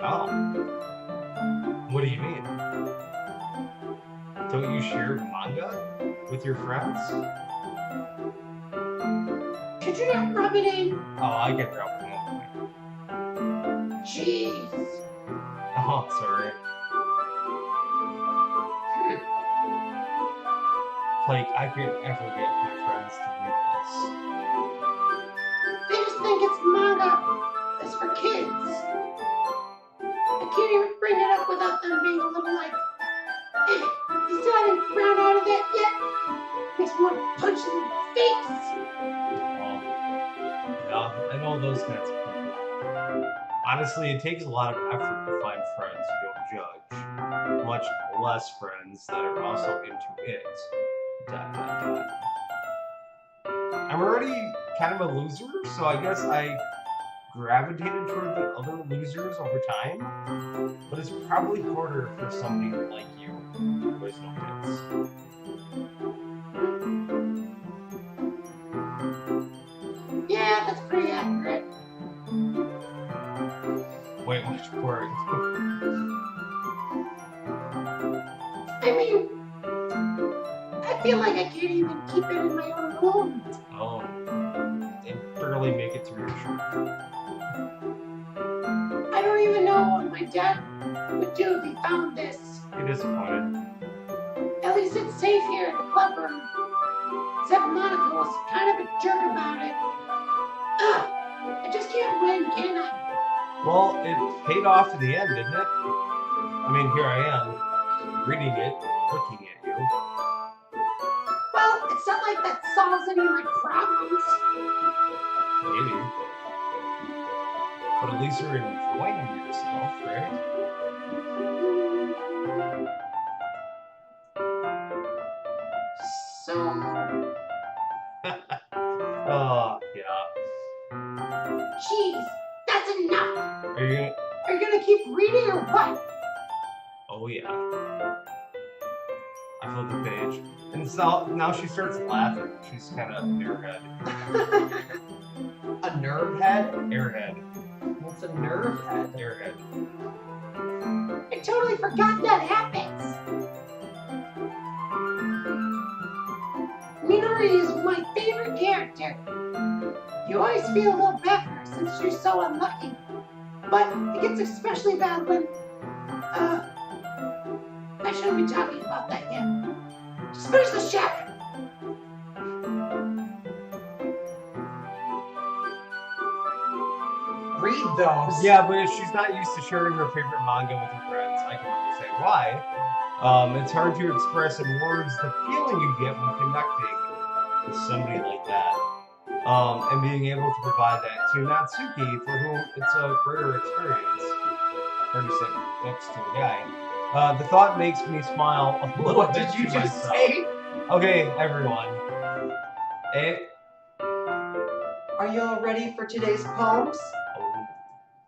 Oh. What do you mean? Don't you share manga with your friends? Could you not rub it in? Oh, I get dropped in. Jeez. Oh, sorry. Like, I could ever get my friends to read this. They just think it's manga. It's for kids. I can't even bring it up without them being a little like, you still haven't ground out of that yet? Makes me want to punch them in the face. Well, yeah, I know those kinds of people. Honestly, it takes a lot of effort to find friends who don't judge. Much less friends that are also into it. ... I'm already kind of a loser, so I guess I gravitated toward the other losers over time. But it's probably harder for somebody like you who has no kids. Yeah, that's pretty accurate. Wait, which word? I mean, I feel like I can't even keep it in my own home. Oh, and barely make it through your shirt. I don't even know what my dad would do if he found this. You're disappointed. At least it's safe here in the club room. Except Monica was kind of a jerk about it. Ugh, I just can't win, can I? Well, it paid off in the end, didn't it? I mean, here I am, reading it, looking at you. Well, it's not like that solves any of my problems. Maybe. But at least you're enjoying yourself, right? So, Oh, yeah. jeez, that's enough. Are you gonna... Are you gonna keep reading or what? Oh, yeah. I flipped the page. And so now she starts laughing. She's kind of airhead. A nerve head? Airhead. What's a nerve head? Airhead. I totally forgot that happens. Minori is my favorite character. You always feel a little bad for her since you're so unlucky. But it gets especially bad when, I shouldn't be talking about that yet. Just finish the chapter. Read those. Yeah, but if she's not used to sharing her favorite manga with her friends, I can understand why. It's hard to express in words the feeling you get when connecting with somebody like that. And being able to provide that to Natsuki, for whom it's a rare experience. Hard to sit next to a guy. The thought makes me smile a little What bit did you to just myself. say? Okay, everyone. Are you all ready for today's poems?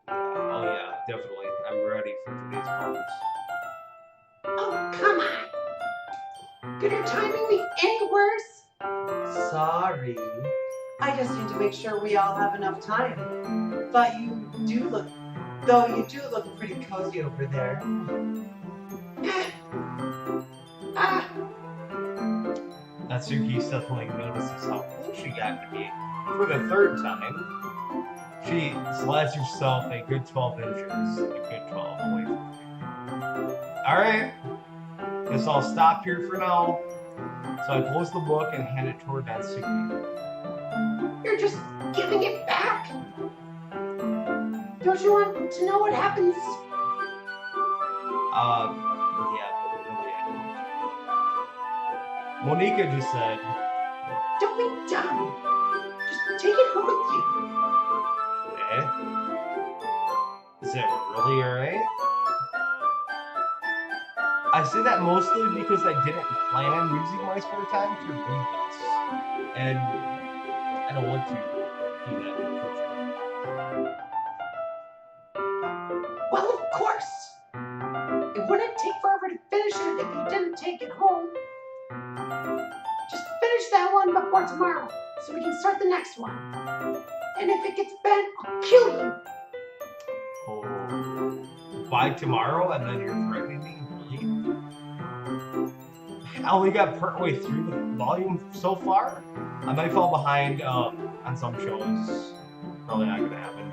Oh yeah, definitely. I'm ready for today's poems. Oh, come on. Could your timing be any worse? Sorry. I just need to make sure we all have enough time. But you do look pretty cozy over there. Natsuki suddenly notices how close she got to me for the third time. She slides herself a good 12 inches, a good 12 away from me. Alright, guess I'll stop here for now. So I close the book and hand it toward Natsuki. You're just giving it back? Don't you want to know what happens? Yeah, but really I don't. Monica just said, Don't be dumb. Just take it home with you. eh? Is it really alright? I say that mostly because I didn't plan on using my spare time to read this. And I don't want to do that in the future. Well, of course. It wouldn't take forever to finish it if you didn't take it home. Just finish that one before tomorrow, so we can start the next one. And if it gets bent, I'll kill you. Oh, by tomorrow, and then you're threatening me? Really? I only got partway through the volume so far. I might fall behind on some shows. Probably not gonna happen,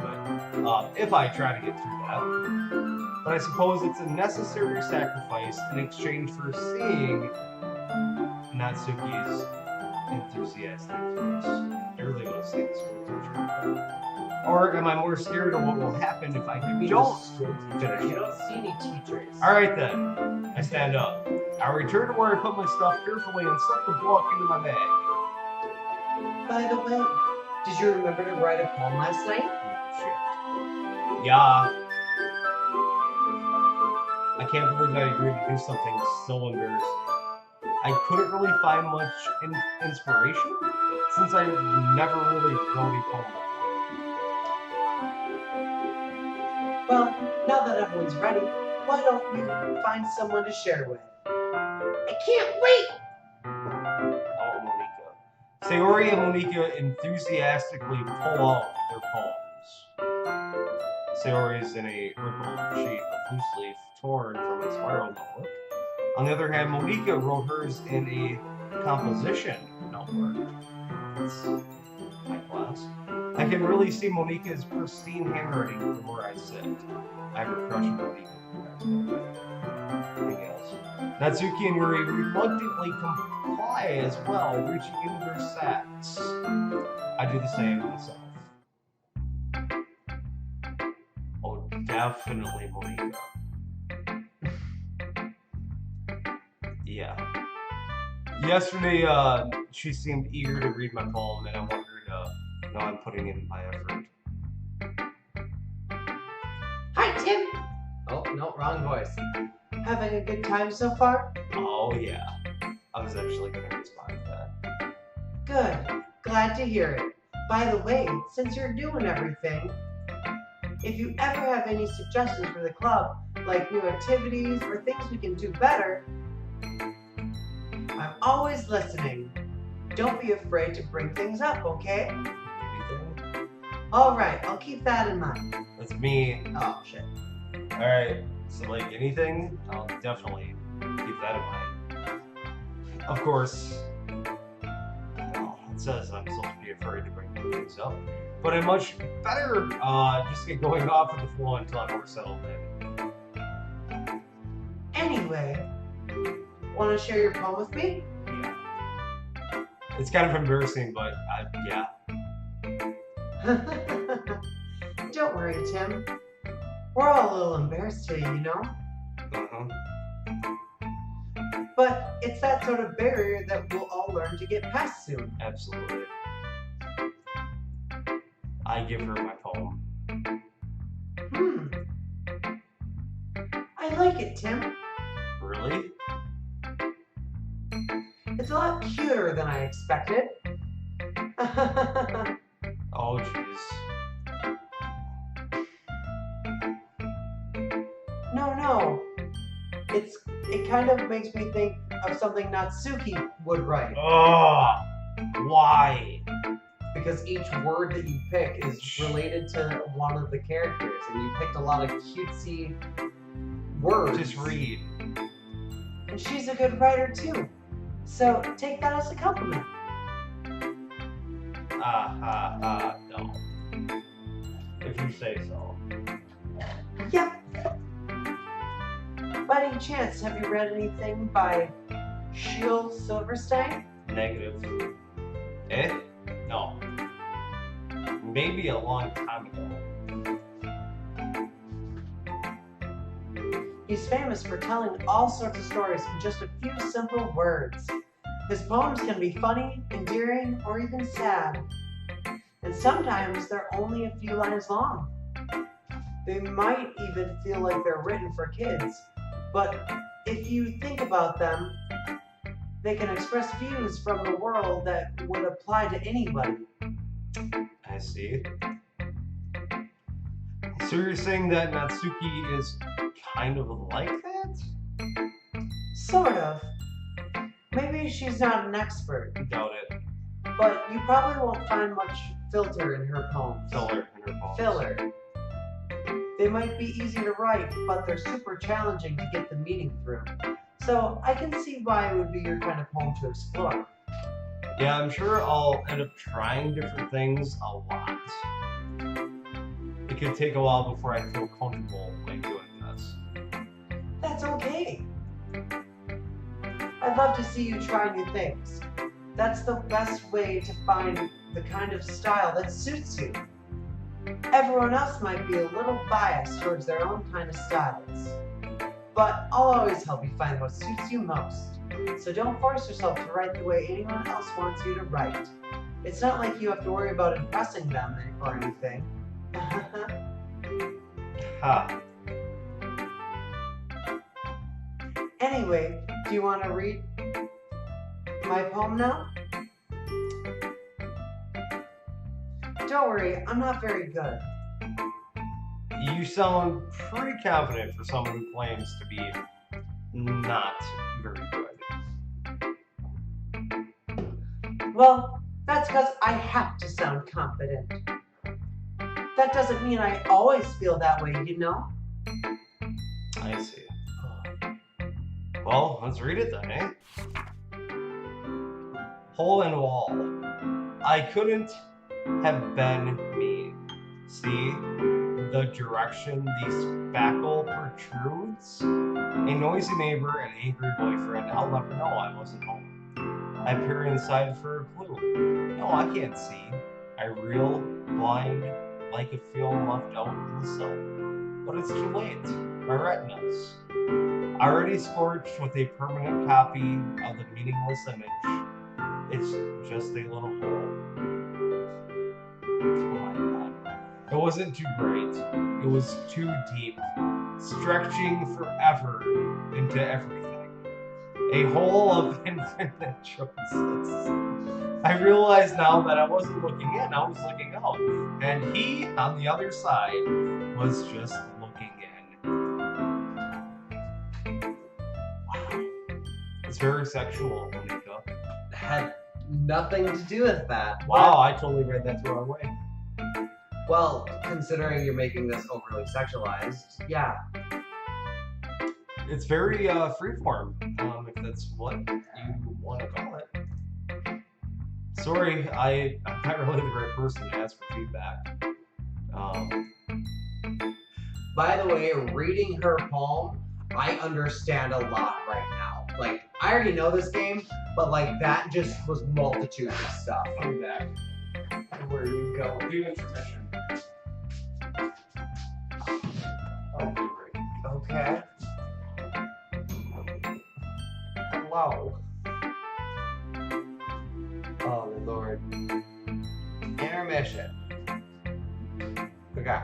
but if I try to get through that. But I suppose it's a necessary sacrifice in exchange for seeing Natsuki's enthusiastic face. I really want to see the school teacher. Or am I more scared of what will happen if I don't You finish? don't see any teachers. Alright then, I stand up. I return to where I put my stuff carefully and slip the book into my bag. By the way, did you remember to write a poem last night? Shit. Yeah. I can't believe I agreed to do something so embarrassing. I couldn't really find much inspiration since I never really wrote a poem before. Well, now that everyone's ready, why don't you find someone to share with? I can't wait. Oh, Monica. Sayori and Monica enthusiastically pull out their poems. Sayori is in a wrinkled sheet of loose leaf torn from a spiral notebook. On the other hand, Monica wrote hers in a composition notebook. That's my class. I can really see Monica's pristine handwriting from where I sit. I have a crush on Monica. Anything else? Natsuki and Yuri reluctantly comply as well, reaching into their sacks. I do the same myself. Oh, definitely Monica. Yeah. Yesterday, she seemed eager to read my poem, and I want her to know I'm putting in my effort. Hi, Tim. Oh, no, wrong voice. Having a good time so far? Oh, yeah. I was actually going to respond to that. Good. Glad to hear it. By the way, since you're doing everything, if you ever have any suggestions for the club, like new activities or things we can do better, I'm always listening. Don't be afraid to bring things up, okay? Anything? All right, I'll keep that in mind. That's me. Oh, shit. Alright, so like anything, I'll definitely keep that in mind. Of course, well, it says I'm supposed to be afraid to bring things up, but I'm much better just get going off with the flow until I'm more settled in. Anyway, want to share your poem with me? Yeah. It's kind of embarrassing, but yeah. Don't worry, Tim. We're all a little embarrassed today, you know? Uh-huh. But it's that sort of barrier that we'll all learn to get past soon. Absolutely. I give her my poem. I like it, Tim. Really? It's a lot cuter than I expected. Oh, jeez. No. It kind of makes me think of something Natsuki would write. Oh, why? Because each word that you pick is related to one of the characters, and you picked a lot of cutesy words. Just read. And she's a good writer too. So take that as a compliment. No. If you say so. Yep. By any chance, have you read anything by Shiel Silverstein? Negative. No. Maybe a long time ago. He's famous for telling all sorts of stories in just a few simple words. His poems can be funny, endearing, or even sad. And sometimes they're only a few lines long. They might even feel like they're written for kids. But if you think about them, they can express views from the world that would apply to anybody. I see. So you're saying that Natsuki is kind of like that? Sort of. Maybe she's not an expert, Doubt it. but you probably won't find much filter in her poems. Filler in her poems. Filler. They might be easy to write, but they're super challenging to get the meaning through. So I can see why it would be your kind of poem to explore. Yeah, I'm sure I'll end up trying different things a lot. It could take a while before I feel comfortable like doing this. That's okay. I'd love to see you try new things. That's the best way to find the kind of style that suits you. Everyone else might be a little biased towards their own kind of styles. But I'll always help you find what suits you most. So don't force yourself to write the way anyone else wants you to write. It's not like you have to worry about impressing them or anything. Ha. Anyway, do you want to read my poem now? Don't worry, I'm not very good. You sound pretty confident for someone who claims to be not very good. Well, that's because I have to sound confident. That doesn't mean I always feel that way, you know? I see. Well, let's read it then, eh? Hole in wall. I couldn't have been me. See the direction the spackle protrudes? A noisy neighbor, an angry boyfriend. I'll never know I wasn't home. I peer inside for a clue. No, I can't see. I reel, blind, like a film left out in the sun. But it's too late. My retinas. Already scorched with a permanent copy of the meaningless image. It's just a little hole. Oh my god. It wasn't too bright. It was too deep. Stretching forever into everything. A hole of infinite choices. I realize now that I wasn't looking in, I was looking out. And he, on the other side, was just looking in. Wow. It's very sexual, Monica. Had nothing to do with that. Wow, I totally read that the wrong way. Well, considering you're making this overly sexualized, yeah. It's very freeform, if that's what you want to call it. Sorry, I'm not really the right person to ask for feedback. By the way, reading her poem, I understand a lot right now. Like, I already know this game, but like that just was multitude of stuff. I'm back. Where you go? We'll do intermission. Oh, great. Okay. Hello. Oh Lord. Intermission. Okay.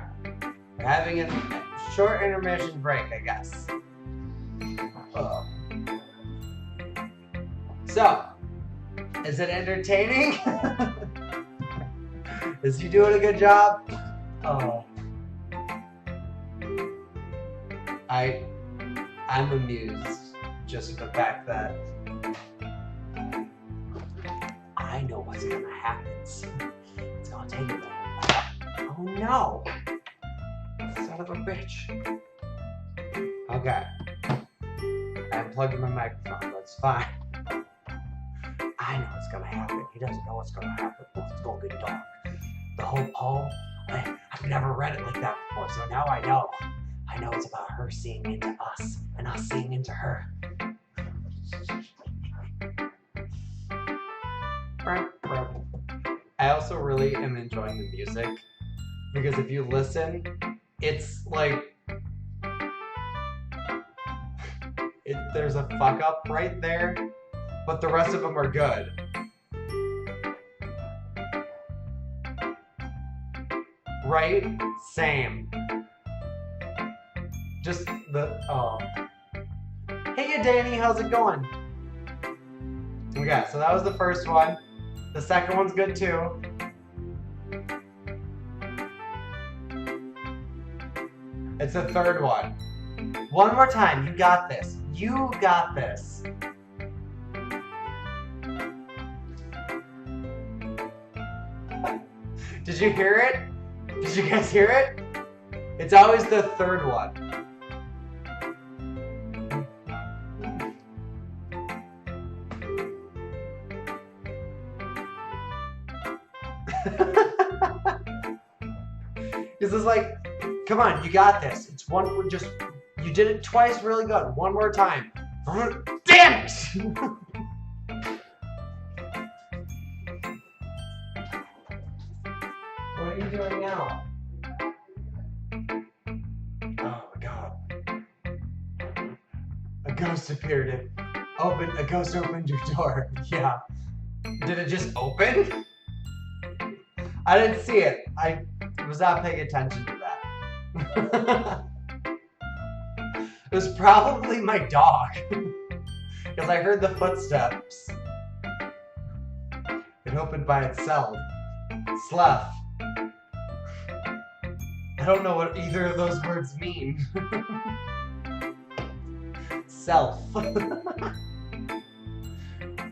We're having a short intermission break, I guess. So, is it entertaining? Is he doing a good job? I'm amused just at the fact that I know what's gonna happen. It's gonna take a minute. Oh no! Son of a bitch. Okay. I unplugged my microphone, that's fine. I know what's gonna happen. He doesn't know what's gonna happen. It's gonna get dark. The whole poem, I've never read it like that before, so now I know. I know it's about her seeing into us, and us seeing into her. I also really am enjoying the music, because if you listen, it's like, there's a fuck up right there, but the rest of them are good. Right? Same. Just the, Hey Danny, how's it going? Okay, so that was the first one. The second one's good too. It's the third one. One more time, you got this. You got this. Did you hear it? Did you guys hear it? It's always the third one. This is like, come on, you got this. It's one, you did it twice really good. One more time. Damn it! What are you doing now? Oh my god. A ghost appeared. A ghost opened your door. Yeah. Did it just open? I didn't see it. I was not paying attention to that. It was probably my dog. Because I heard the footsteps. It opened by itself. Slough. I don't know what either of those words mean. Self.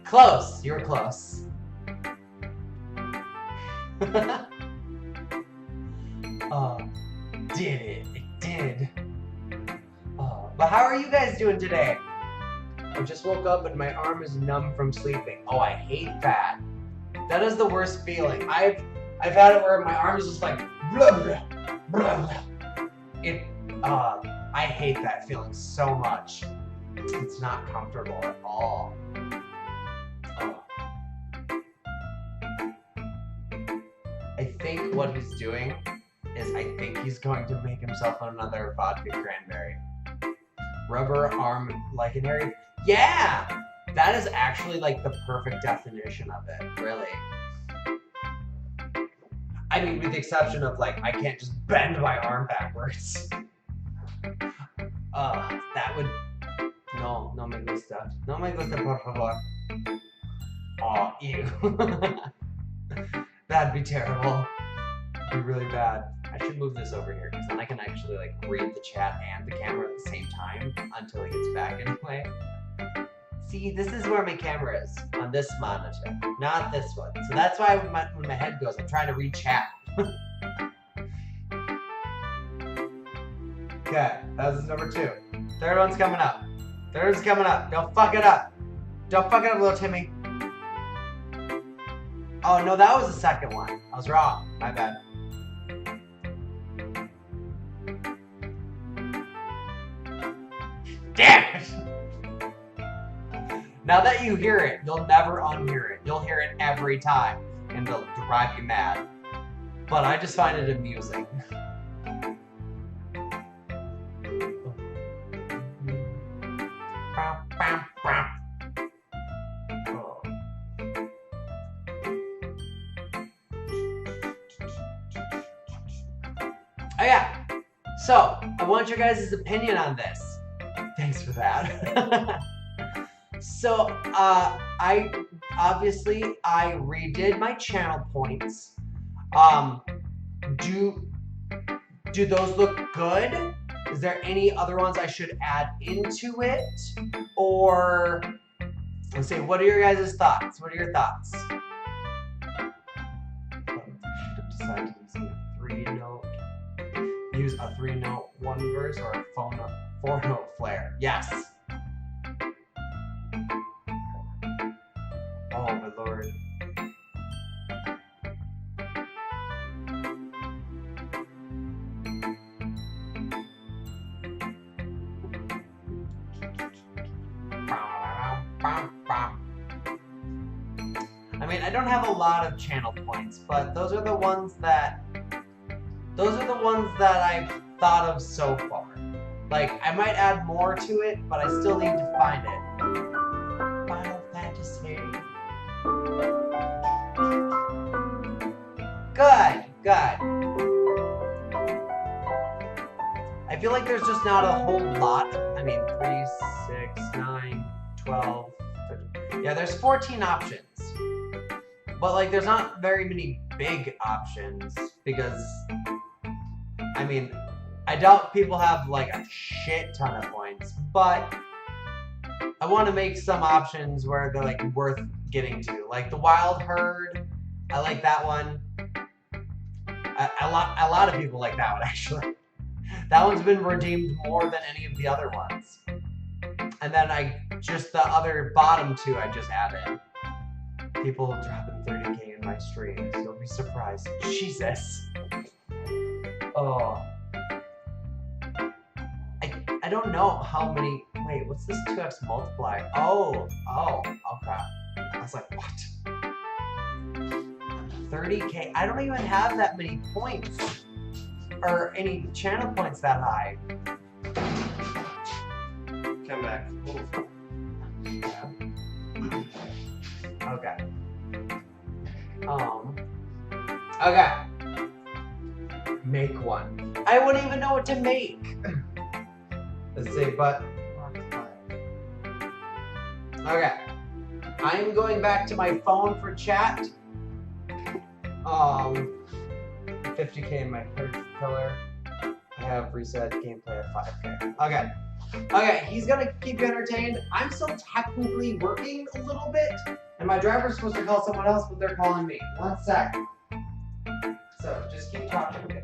Close. You were close. Did it. It did. But how are you guys doing today? I just woke up and my arm is numb from sleeping. Oh, I hate that. That is the worst feeling. I've had it where my arm is just like blah, blah, blah, blah. I hate that feeling so much. It's not comfortable at all. Oh. I think what he's doing is I think he's going to make himself another vodka cranberry. Rubber arm likenary. Yeah! That is actually like the perfect definition of it, really. I mean, with the exception of like, I can't just bend my arm backwards. That would... No me gusta. No me gusta, por favor. Aw, ew. That'd be terrible. Be really bad. I should move this over here because then I can actually like read the chat and the camera at the same time until it gets back anyway. See, this is where my camera is on this monitor, not this one. So that's why when my head goes, I'm trying to read chat. Okay, that was number 2. Third one's coming up. Third one's coming up. Don't fuck it up. Don't fuck it up, little Timmy. Oh no, that was the second one. I was wrong. My bad. Damn it! Now that you hear it, you'll never unhear it. You'll hear it every time, and it'll drive you mad. But I just find it amusing. Oh. Oh yeah, so I want your guys' opinion on this. Thanks for that. So, I redid my channel points. Do those look good? Is there any other ones I should add into it? Or, let's see, what are your guys' thoughts? What are your thoughts? Decide to use a 3-note 1 verse or a 4-note flare. Yes. Oh my lord. I mean, I don't have a lot of channel points, but those are the ones that I've thought of so far. Like, I might add more to it, but I still need to find it. Final Fantasy. Good. I feel like there's just not a whole lot. I mean, 3, 6, 9, 12, 13. Yeah, there's 14 options. But, like, there's not very many big options because, I mean, I doubt people have, like, a shit ton of points, but I want to make some options where they're, like, worth getting to. Like, the Wild Herd, I like that one. A lot of people like that one, actually. That one's been redeemed more than any of the other ones. And then the other bottom 2 I just added. People dropping 30K in my streams. You'll be surprised. Jesus. Oh. I don't know how many... Wait, what's this 2x multiply? Oh, okay. I was like, what? 30K? I don't even have that many points. Or any channel points that high. Come back. Okay. Okay. Make one. I wouldn't even know what to make. Let's see, but... Okay. I'm going back to my phone for chat. 50K in my color. I have reset gameplay at 5K. Okay. Okay, he's gonna keep you entertained. I'm still technically working a little bit, and my driver's supposed to call someone else, but they're calling me. 1 sec. So just keep talking to me.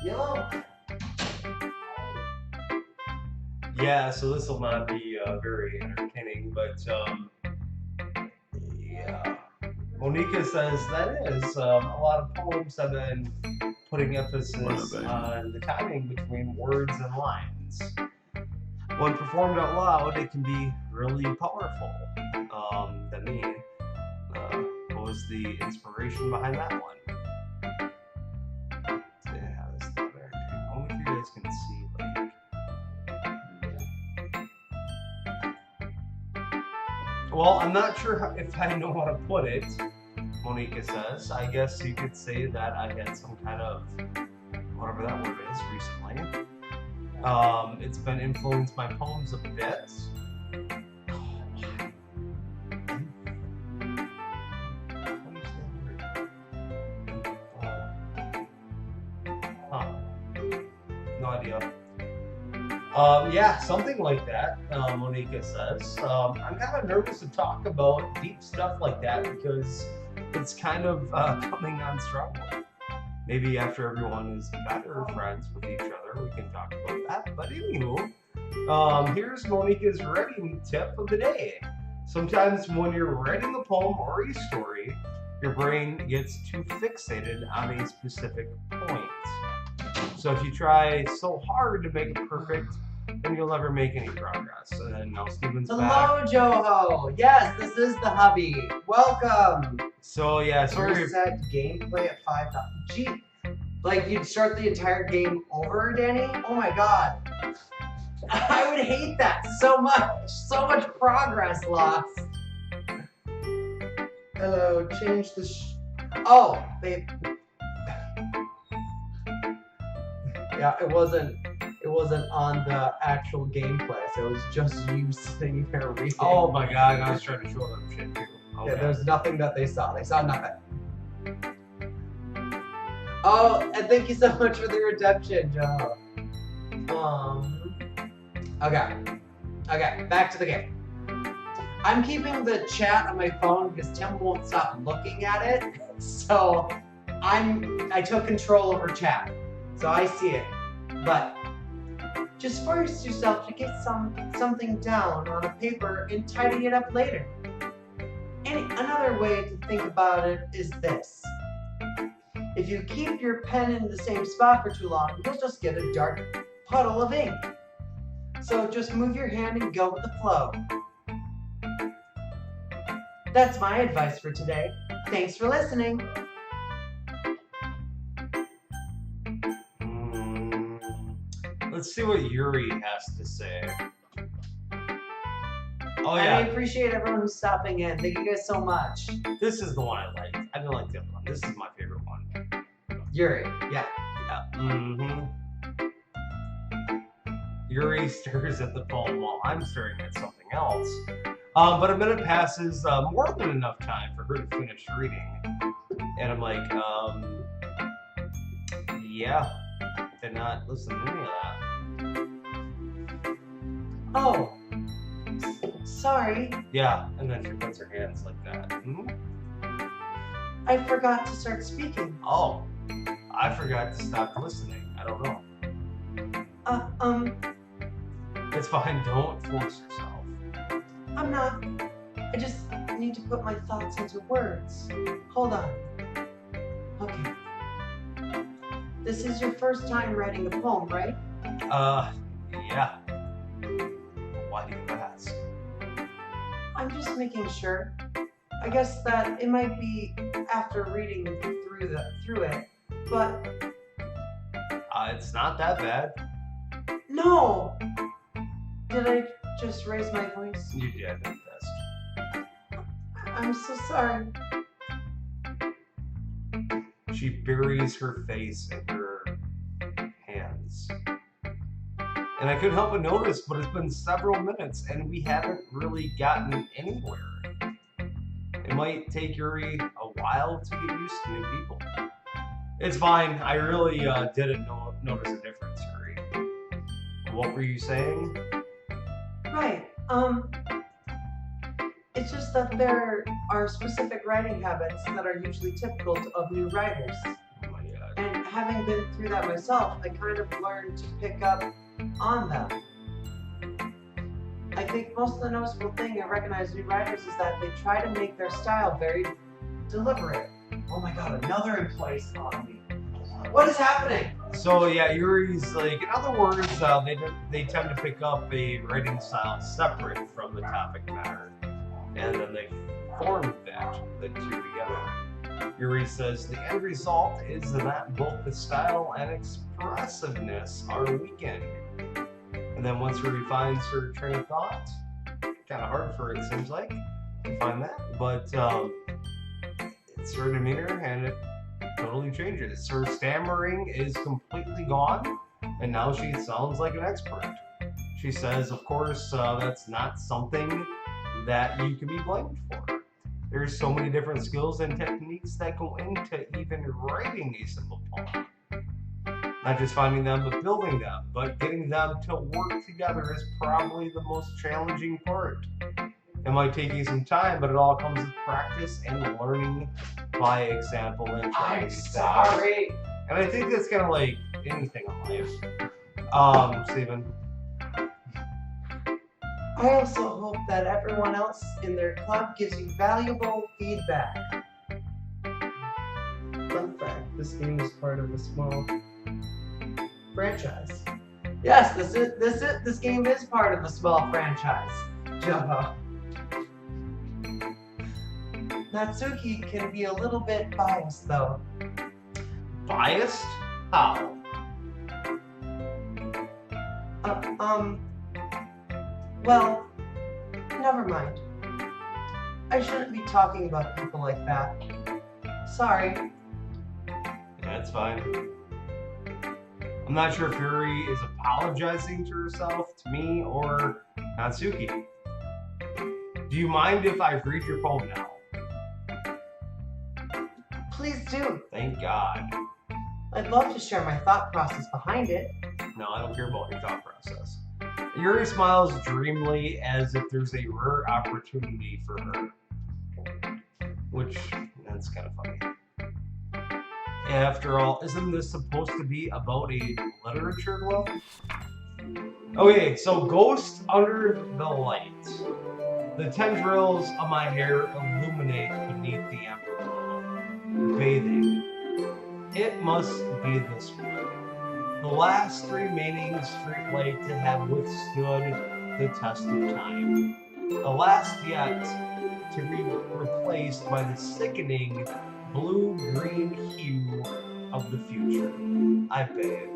Yellow. Yeah, so this will not be very entertaining. But yeah, Monica says that is a lot of poems have been putting emphasis on the timing between words and lines. When performed out loud, it can be really powerful. To me, what was the inspiration behind that one? Yeah, that's not there. Only if you guys can see, well, I'm not sure if I know how to put it. Monica says, I guess you could say that I had some kind of whatever that word is recently. It's been influenced my poems a bit. No idea. Yeah, something like that, Monica says. I'm kind of nervous to talk about deep stuff like that because it's kind of coming on strongly. Maybe after everyone is better friends with each other, we can talk about that. But anywho, here's Monica's writing tip of the day. Sometimes when you're writing a poem or a story, your brain gets too fixated on a specific point. So if you try so hard to make it perfect, then you'll never make any progress. And then now Steven's back. Hello, Joho. Yes, this is the hubby. Welcome. So yeah, sorry. You said gameplay at 5,000. Gee, like you'd start the entire game over, Danny? Oh my god. I would hate that so much. So much progress lost. Hello, change the oh, they. Yeah, it wasn't on the actual gameplay, so it was just you sitting here reading. Oh my god, I was trying to show them shit too. Okay. Yeah, there's nothing that they saw. They saw nothing. Oh, and thank you so much for the redemption, Joe. Okay, back to the game. I'm keeping the chat on my phone because Tim won't stop looking at it. So I took control over chat. So I see it. But just force yourself to get something down on a paper and tidy it up later. And another way to think about it is this. If you keep your pen in the same spot for too long, you'll just get a dark puddle of ink. So just move your hand and go with the flow. That's my advice for today. Thanks for listening. Let's see what Yuri has to say. Oh I yeah, appreciate everyone who's stopping in. Thank you guys so much. this is the one I liked. I didn't like the other one. This is my favorite one. Yuri, yeah. Yeah. Yuri stares at the phone while I'm staring at something else. But a minute passes, more than enough time for her to finish reading. And I'm like, yeah, did not listen to any of that. Oh, sorry. Yeah, and then she puts her hands like that. I forgot to start speaking. Oh, I forgot to stop listening. I don't know. It's fine, don't force yourself. I'm not. I just need to put my thoughts into words. Hold on. Okay. This is your first time writing a poem, right? Yeah. Why do you ask? I'm just making sure. I guess that it might be after reading through it, but It's not that bad. no. Did I just raise my voice? You did, I think that's. I'm so sorry. She buries her face in her hands. And I couldn't help but notice, but it's been several minutes and we haven't really gotten anywhere. It might take Yuri a while to get used to new people. It's fine. I really didn't notice a difference, Yuri. What were you saying? Right. It's just that there are specific writing habits that are usually typical of new writers. Oh my god. And having been through that myself, I kind of learned to pick up on them. I think most of the noticeable thing I recognize new writers is that they try to make their style very deliberate. Oh my god, another employee's calling me. What is happening? So yeah, Yuri's like, in other words, they tend to pick up a writing style separate from the topic matter, and then they form the two together. Yuri says the end result is that both the style and expressiveness are weakened. And then once she refines her train of thought, kind of hard for her, it seems like, to find that, but it's her demeanor and it totally changes. Her stammering is completely gone, and now she sounds like an expert. She says, of course, that's not something that you can be blamed for. There's so many different skills and techniques that go into even writing a simple poem. Not just finding them, but building them. But getting them to work together is probably the most challenging part. It might take you some time, but it all comes with practice and learning by example and trying I'm these things. sorry. And I think that's kind of like anything in life. Steven. I also hope that everyone else in their club gives you valuable feedback. Fun fact, this game is part of a small franchise. Yes, this game is part of a small franchise. Jumbo. Natsuki can be a little bit biased though. Biased? How? Well, never mind. I shouldn't be talking about people like that. Sorry. That's fine. I'm not sure if Yuri is apologizing to herself, to me, or Natsuki. Do you mind if I read your poem now? Please do. Thank God. I'd love to share my thought process behind it. No, I don't care about your thought process. Yuri smiles dreamily as if there's a rare opportunity for her. Which, that's kind of funny. After all, isn't this supposed to be about a literature club? Okay, so Ghost Under the Light. The tendrils of my hair illuminate beneath the amber glow. Bathing. It must be this way. The last remaining streetlight to have withstood the test of time. The last yet to be replaced by the sickening blue-green hue of the future. I bathe,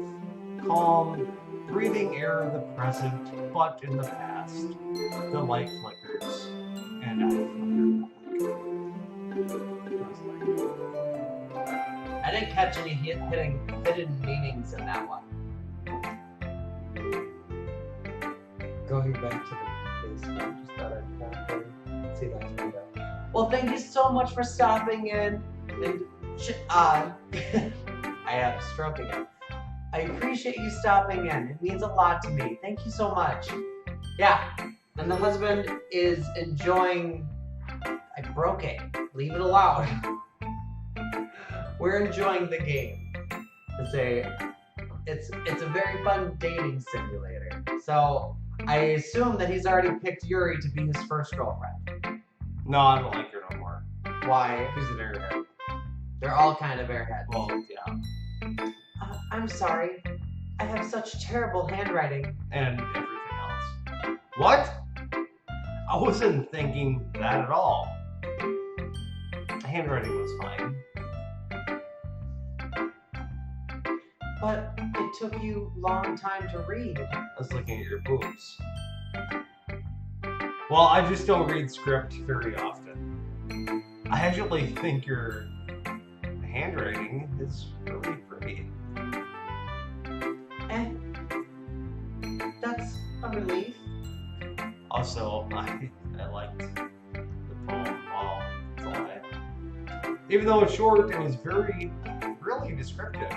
calm, breathing air of the present, but in the past. The light flickers, and I flicker back. I didn't catch any hidden meanings in that one. Going back to the basement, just thought I'd see that window. Well, thank you so much for stopping in. And I have a stroke again. I appreciate you stopping in. It means a lot to me. Thank you so much. Yeah, and the husband is enjoying. I broke it. Leave it alone. We're enjoying the game. It's a very fun dating simulator. So I assume that he's already picked Yuri to be his first girlfriend. No, I don't like her no more. Why? She's an airhead. They're all kind of airheads. Well, yeah. I'm sorry. I have such terrible handwriting. And everything else. What? I wasn't thinking that at all. The handwriting was fine. But it took you a long time to read. I was looking at your boobs. Well, I just don't read script very often. I actually think your handwriting is really pretty. And that's a relief. Also, I liked the poem. Well, that's all I had. Even though it's short, it was really descriptive.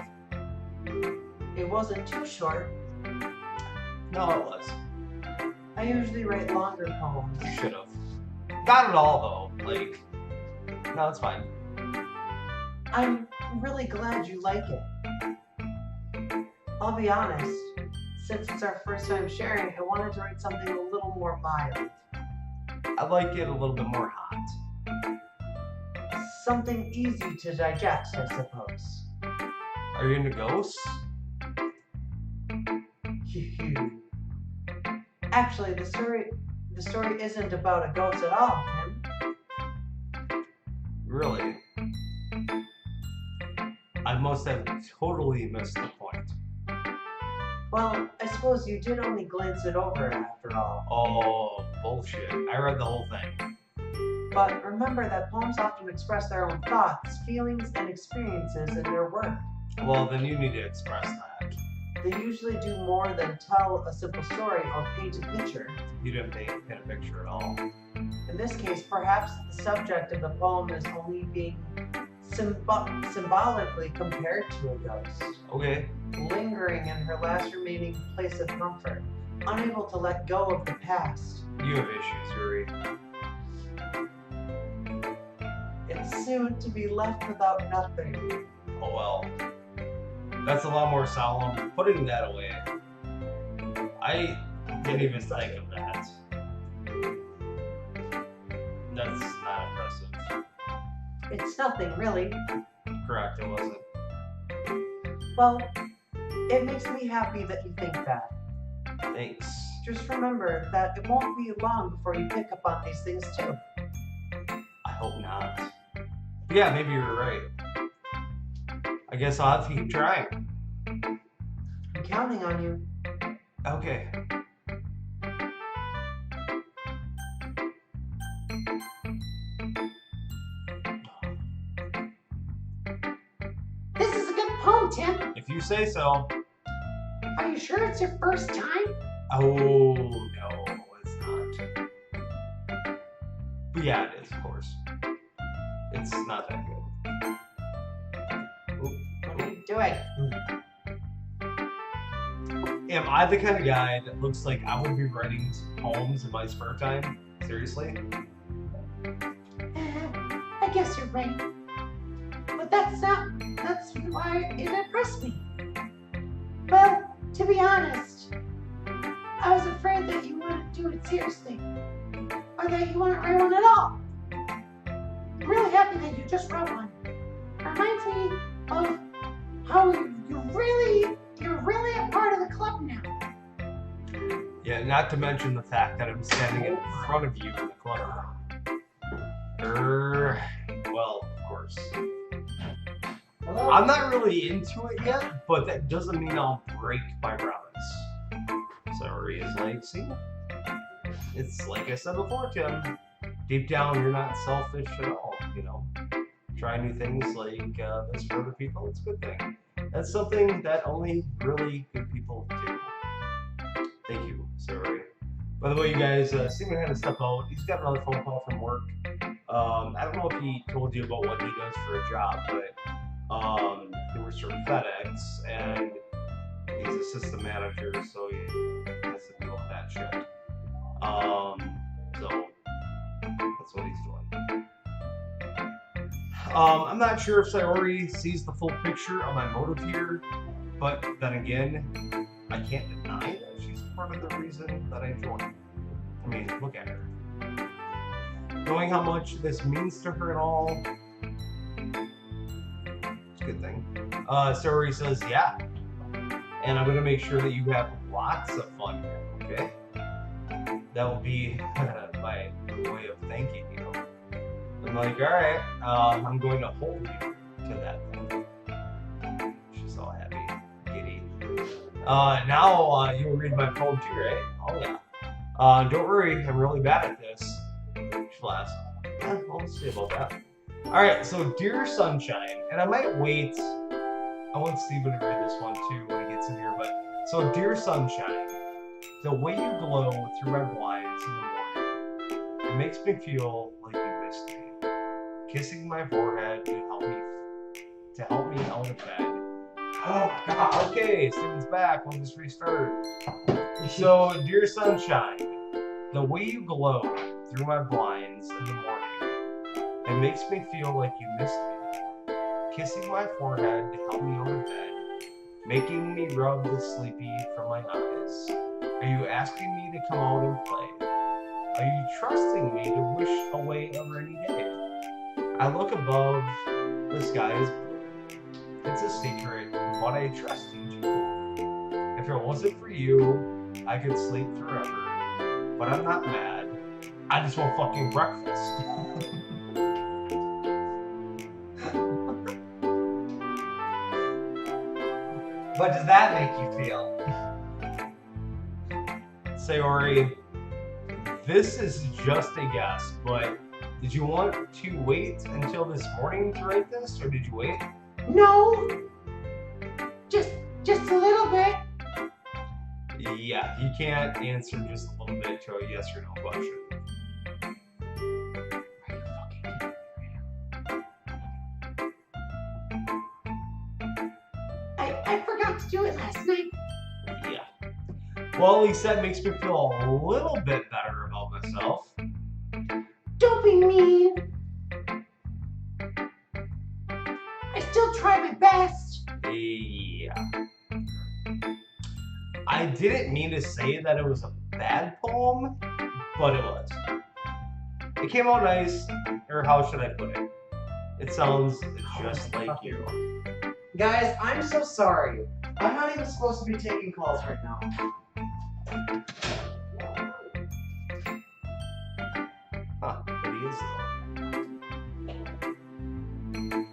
It wasn't too short. No, it was. I usually write longer poems. You should have. Not at all, though. Like, no, it's fine. I'm really glad you like it. I'll be honest, Since it's our first time sharing, I wanted to write something a little more mild. I like it a little bit more hot. Something easy to digest, I suppose. Are you into ghosts? Actually, the story isn't about a ghost at all, Tim. Really? I must have totally missed the point. Well, I suppose you did only glance it over after all. Oh, bullshit. I read the whole thing. But remember that poems often express their own thoughts, feelings, and experiences in their work. Well, then you need to express that. They usually do more than tell a simple story or paint a picture. You didn't paint a picture at all. In this case, perhaps the subject of the poem is only being symbolically compared to a ghost, Okay. lingering in her last remaining place of comfort, unable to let go of the past. You have issues, Yuri. It's soon to be left without nothing. Oh well. That's a lot more solemn. Putting that away. I didn't even think of that. That's not impressive. It's nothing, really. Correct, it wasn't. Well, it makes me happy that you think that. Thanks. Just remember that it won't be long before you pick up on these things too. I hope not. Yeah, maybe you're right. I guess I'll have to keep trying. I'm counting on you. Okay. This is a good poem, Tim. If you say so. Are you sure it's your first time? Oh, no, it's not. But yeah, it is, of course. It's not that good. Oop. What are you doing? Am I the kind of guy that looks like I would be writing poems in my spare time? Seriously? I guess you're right. But that's why it impressed me. Well, to be honest, I was afraid that you wouldn't do it seriously. Or that you wouldn't write one at all. I'm really happy that you just wrote one. It reminds me of how you're really a part of the club now. Yeah, not to mention the fact that I'm standing in front of you in the club room. Well, of course. I'm not really into it yet, but that doesn't mean I'll break my promise. Sorry, is like, see? It's like I said before, Tim. Deep down, you're not selfish at all, you know? Try new things like this for other people, it's a good thing. That's something that only really good people do. Thank you, sorry. By the way, you guys, Steven had to step out. He's got another phone call from work. I don't know if he told you about what he does for a job, but he works for FedEx, and he's a system manager, so he has to deal with that shit. So that's what he's doing. I'm not sure if Sayori sees the full picture of my motive here, but then again, I can't deny that she's part of the reason that I joined. I mean, look at her. Knowing how much this means to her and all, it's a good thing. Sayori says, yeah, and I'm going to make sure that you have lots of fun here, okay? That will be my way of thanking you. I'm like, alright, I'm going to hold you to that thing. She's all happy, giddy. Now you will read my poem too, right? Oh yeah. Don't worry, I'm really bad at this. She laughs. Yeah, we'll see about that. Alright, so Dear Sunshine, and I might wait. I want Steven to read this one too when he gets in here, but so Dear Sunshine, the way you glow through my blinds in the morning, it makes me feel like you missed me. Kissing my forehead to help me out of bed. Oh god, okay, Steven's back, we'll just restart. So, Dear Sunshine, the way you glow through my blinds in the morning, it makes me feel like you missed me. Kissing my forehead to help me out of bed making me rub the sleepy from my eyes? Are you asking me to come out and play? Are you trusting me to wish away a rainy day? I look above, the sky is blue. It's a secret, but I trust you too. If it wasn't for you, I could sleep forever. But I'm not mad. I just want fucking breakfast. What does that make you feel? Sayori, this is just a guess, but did you want to wait until this morning to write this, or did you wait? No. Just a little bit. Yeah, you can't answer just a little bit to a yes or no question. I forgot to do it last night. Yeah. Well, at least that makes me feel a little bit better about myself. Don't be mean. I still try my best. Yeah. I didn't mean to say that it was a bad poem, but it was. It came out nice, or how should I put it? It sounds just like you. Guys, I'm so sorry. I'm not even supposed to be taking calls right now. Huh, but he is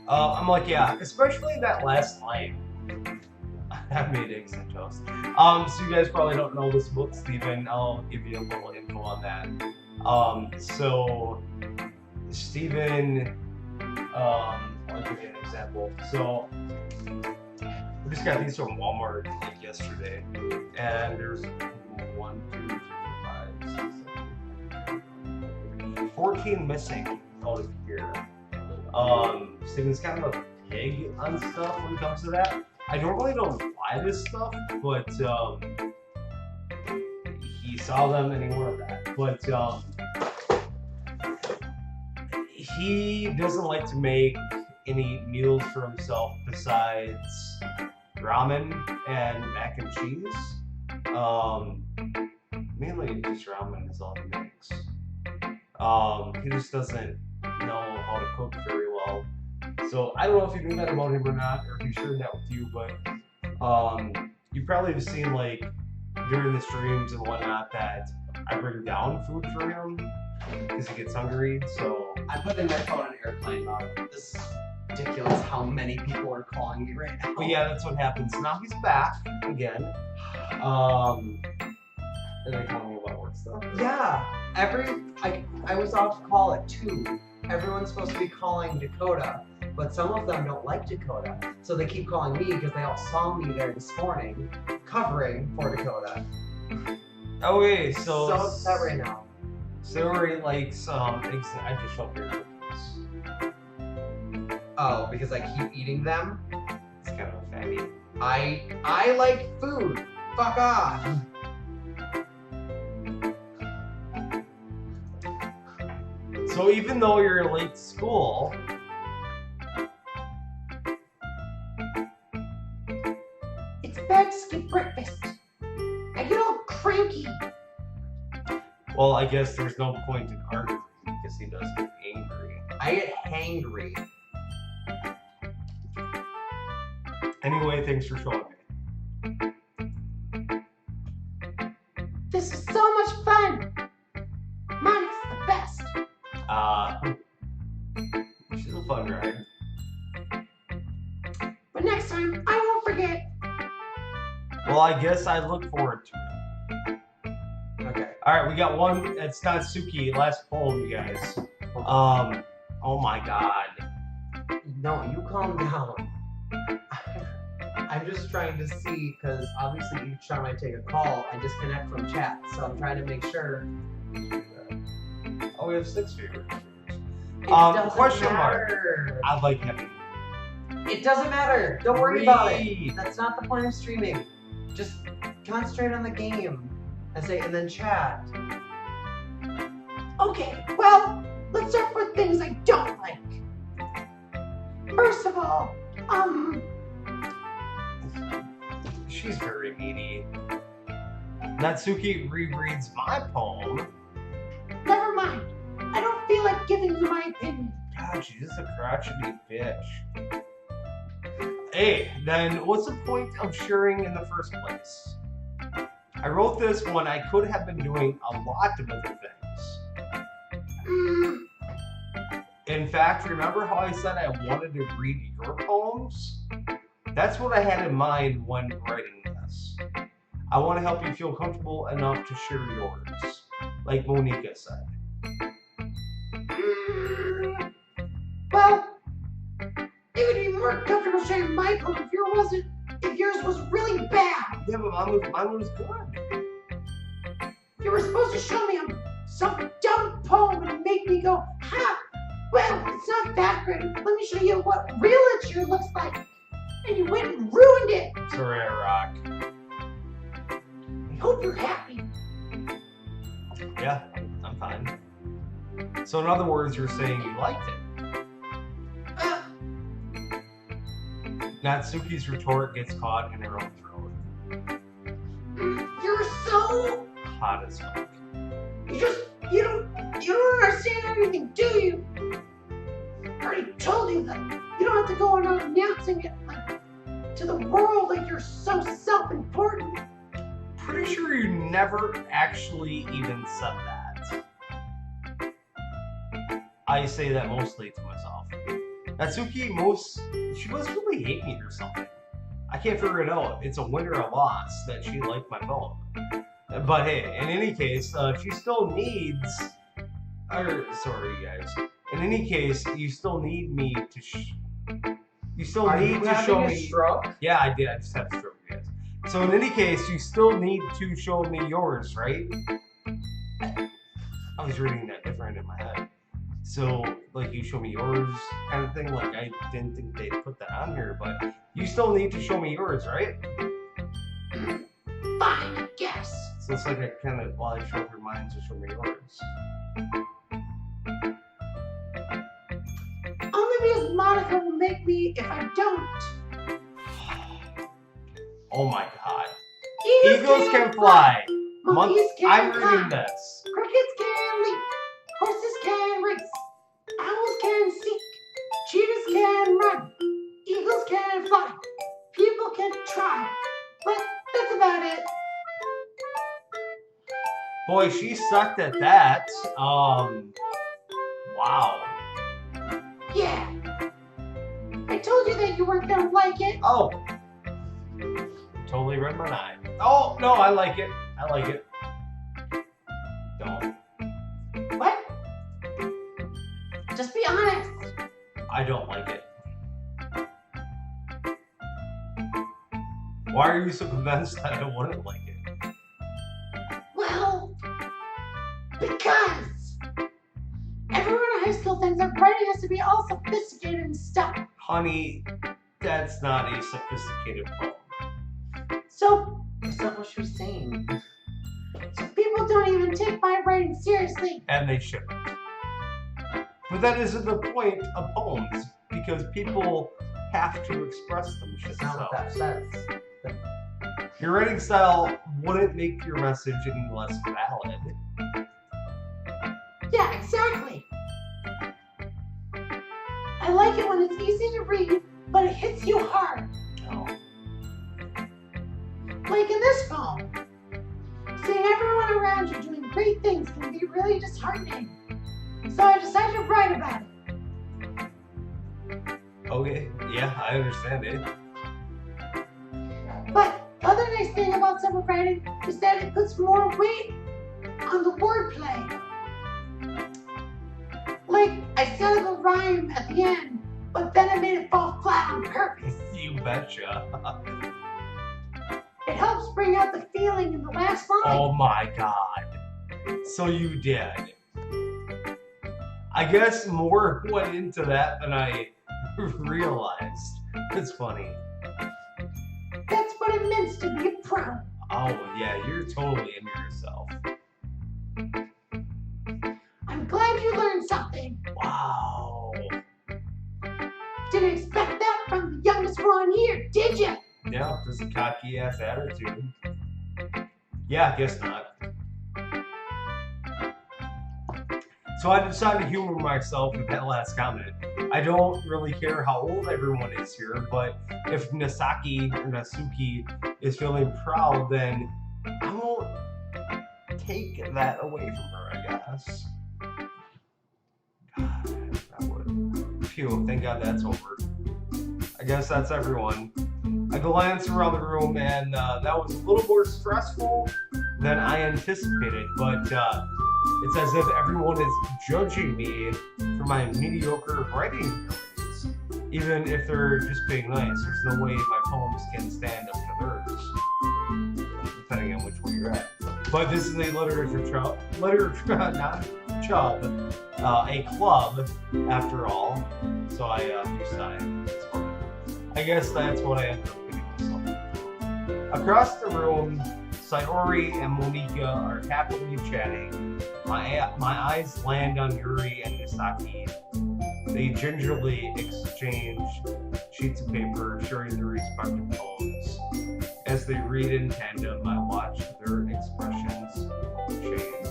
though. I'm like, yeah, especially that last line. I made eggs and toast. So you guys probably don't know this book, Steven. I'll give you a little info on that. So Steven, I'll give you an example. So we just got these from Walmart like yesterday, and there's 1, 2, 3, 4, 5, 6, 7, 14 missing out of here. Steven's kind of a pig on stuff when it comes to that. I normally don't buy this stuff, but he saw them and he wanted that. But he doesn't like to make any meals for himself besides ramen and mac and cheese. Mainly just ramen is all he makes. He just doesn't know how to cook very well. So I don't know if you knew that about him or not, or if he shared that with you, but you probably have seen like during the streams and whatnot that I bring down food for him because he gets hungry. So I'm putting my phone in airplane mode. This is ridiculous how many people are calling me right now. but yeah, that's what happens. Now he's back again. And they're calling me about work stuff. Yeah, I was off call at 2. Everyone's supposed to be calling Dakota, but some of them don't like Dakota, so they keep calling me because they all saw me there this morning covering for Dakota. Okay, so upset right now. Sayori likes eggs. I just showed your cookies. Oh, because I keep eating them? It's kind of a fatty. I like food. Fuck off. So even though you're late to school, It's bad to skip breakfast. I get all cranky. well, I guess there's no point in arguing because he does get angry. I get hangry. Anyway, thanks for showing me. This is so much fun. Monica's the best. She's a fun ride. But next time, I won't forget. Well, I guess I look forward to it. Okay. Alright, we got one. It's Natsuki. Last poem, you guys. Oh my god. No, you calm down. I'm just trying to see, because obviously each time I take a call, I disconnect from chat, so I'm trying to make sure. Oh, we have 6 favorites. It doesn't Question mark. matter. I'd like having It doesn't matter. Don't worry about it. Read. That's not the point of streaming. Just concentrate on the game and then chat. Okay, well, let's start with things I don't like. She's very needy. Natsuki rereads my poem. Never mind. I don't feel like giving you my opinion. God, she's just a crotchety bitch. Hey, then what's the point of sharing in the first place? I wrote this when I could have been doing a lot of other things. Mm, In fact, remember how I said I wanted to read your poems? That's what I had in mind when writing this. I want to help you feel comfortable enough to share yours, like Monica said. mm, well, it would be more comfortable sharing my poem if yours was really bad. Yeah, but mine was good. You were supposed to show me some dumb poem and make me go, ha! Well, it's not that great. Let me show you what real literature looks like. And you went and ruined it. Sorry, Rock. I hope you're happy. Yeah, I'm fine. So in other words, you're saying you liked it. Uh, Natsuki's retort gets caught in her own throat. you're so... Hot as fuck. You don't understand anything, do you? I already told you that you don't have to go around announcing it to the world like you're so self-important. Pretty sure you never actually even said that. I say that mostly to myself. Natsuki she must really hate me or something. I can't figure it out. It's a win or a loss that she liked my poem. But hey, in any case, she still needs... sorry, guys. In any case, you still need me to... you still Are need you to having show a me... stroke? Yeah, I did. I just had a stroke, guys. So in any case, you still need to show me yours, right? I was reading that different in my head. So, like, you show me yours kind of thing. Like, I didn't think they'd put that on here, but you still need to show me yours, right? Fine, I guess. So it's like I kind of, while I show her mine, to show me yours. Only because Monica will make me if I don't. Oh my god. Eagles can fly. Monkeys I'm can reading fly. this. Crickets can leap. Horses can race. Owls can seek. Cheetahs can run. Eagles can fly. People can try. But that's about it. Boy, she sucked at that. Wow. Yeah. I told you that you weren't gonna like it. Oh. Totally read my mind. Oh, no, I like it. I like it. Don't. What? Just be honest. I don't like it. Why are you so convinced that I wouldn't like it? Well, because everyone in high school thinks that writing has to be all sophisticated and stuff. Honey, that's not a sophisticated poem. So That's not what she was saying. people don't even take my writing seriously. And they shouldn't. But that isn't the point of poems, because people have to express That's not what that themselves. says. Your writing style wouldn't make your message any less valid. Yeah, exactly. I like it when it's easy to read, but it hits you hard. No. Like in this poem. Seeing everyone around you doing great things can be really disheartening. So I decided to write about it. Okay, yeah, I understand it. But the other nice thing about summer writing is that it puts more weight on the wordplay. Like, I set up a rhyme at the end, but then I made it fall flat on purpose. You betcha. It helps bring out the feeling in the last line. Oh my god. So you did. I guess more went into that than I realized. It's funny. That's what it means to be a pro. Oh yeah, you're totally into yourself. I'm glad you learned something. Wow. Didn't expect that from the youngest one here, did you? Yeah, just a cocky ass attitude. Yeah, I guess not. So I decided to humor myself with that last comment. I don't really care how old everyone is here, but if Nasaki or Nasuki is feeling proud, then I won't take that away from her, I guess. God, that would. Phew, thank God that's over. I guess that's everyone. I glanced around the room and that was a little more stressful than I anticipated, but it's as if everyone is judging me for my mediocre writing abilities. Even if they're just being nice, there's no way my poems can stand up to theirs. Depending on which one you're at. But this is a literature not chub, a club after all. So I do sign. I guess that's what I ended up getting myself. Across the room, Sayori and Monika are happily chatting. My eyes land on Yuri and Misaki. They gingerly exchange sheets of paper, sharing their respective poems. As they read in tandem, I watch their expressions change.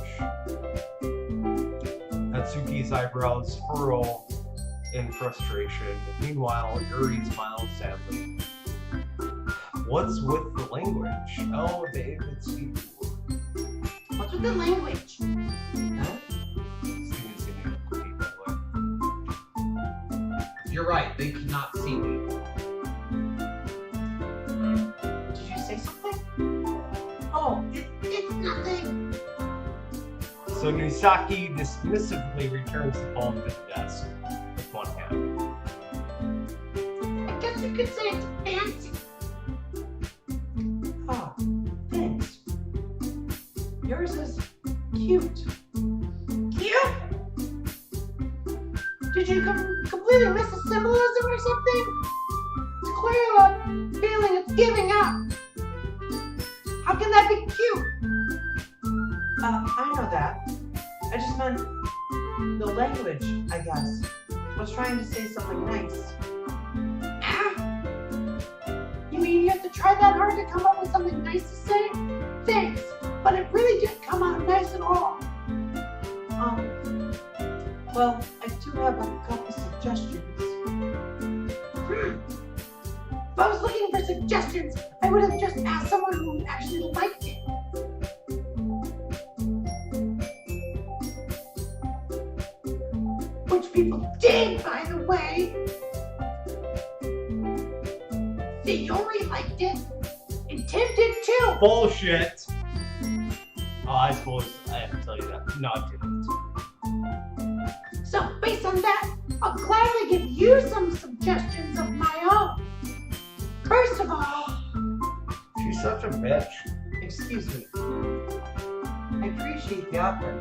Natsuki's eyebrows furrow in frustration. Meanwhile, Yuri smiles sadly. What's with the language? Oh, Dave, it's you. What's with the language? Steven's getting a cookie, by the way. You're right, they cannot see me. Did you say something? Oh, it's nothing. So Nisaki dismissively returns the poem to the desk with one hand. I guess you could say it's fancy. Oh, thanks. Yours is cute. Cute? Did you completely miss a symbolism or something? It's clear a feeling it's giving up. How can that be cute? I know that. I just meant the language, I guess. I was trying to say something nice. Ah. You mean you have to try that hard to come up with something nice to say? Thanks, but it really didn't come out nice at all. Well, I do have a couple suggestions. If I was looking for suggestions, I would have just asked someone who actually liked it. Which people did, by the way. Sayori liked it, and Tim did too. Bullshit! Oh, I suppose I have to tell you that. No, I didn't. So based on that, I'll gladly give you some suggestions of my own. First of all, She's such a bitch. Excuse me. I appreciate the offer,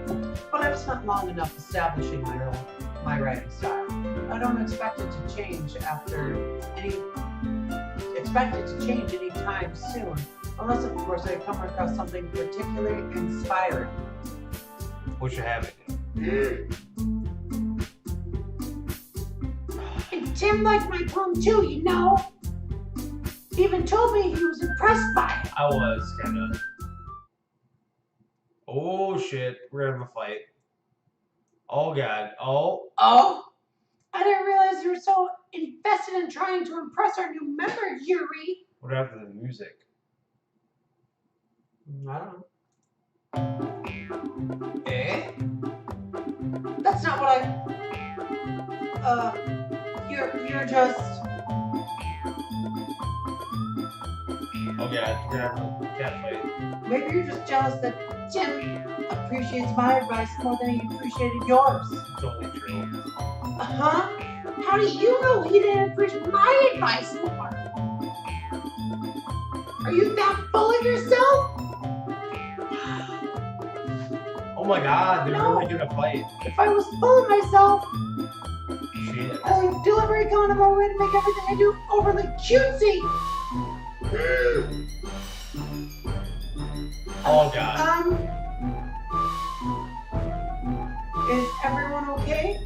but I've spent long enough establishing my writing style. I don't expect it to change anytime soon, unless of course I come across something particularly inspiring. What you have it? and Tim liked my poem too, you know. He even told me he was impressed by it. I was kinda. Oh shit, we're gonna have a fight. Oh god. Oh. Oh, I didn't realize you were so invested in trying to impress our new member, Yuri. What happened to the music? I don't know. Eh? That's not what I... You're just... Oh god, we're gonna have a cat fight. Maybe you're just jealous that Tim appreciates my advice more than he appreciated yours. Totally true. Uh-huh. How do you know he didn't appreciate my advice more? Are you that full of yourself? Oh my god, they're No. really gonna fight. If I was full of myself, Shit. I would deliberately go on my way to make everything I do overly cutesy. Oh god. Is everyone okay?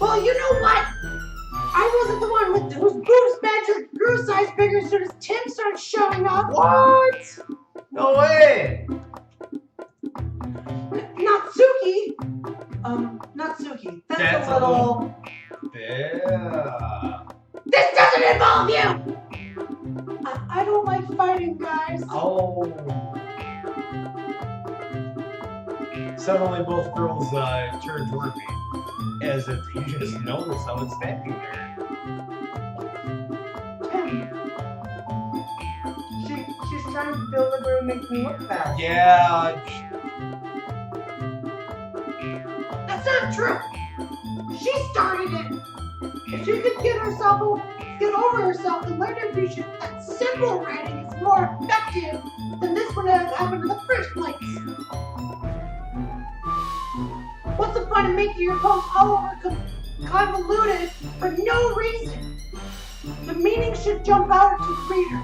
Well, you know what? I wasn't the one with whose boobs matched your a size bigger as soon as Tim starts showing up. What? No way! Natsuki. Natsuki, That's that's a a little. Yeah. This doesn't involve you. I don't like fighting, guys. Oh. Suddenly both girls turn toward me, as if you just noticed I was standing there. Tim, She's trying to deliberately make me look bad. Yeah. that's not true. She started it. If she could get over herself and learn to appreciate that simple writing is more effective than this would have happened in the first place. What's the point of making your post all over convoluted for no reason? The meaning should jump out to the reader.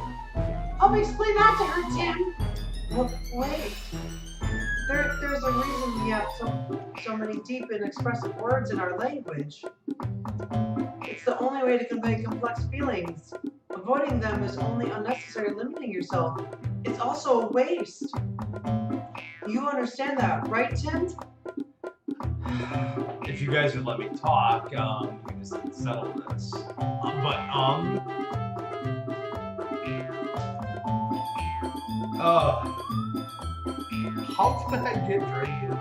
Help me explain that to her, Tim. Well, wait. There's a reason we have so many deep and expressive words in our language. It's the only way to convey complex feelings. Avoiding them is only unnecessary, limiting yourself. It's also a waste. You understand that, right, Tim? If you guys would let me talk, we can just settle this. How did I get dragged into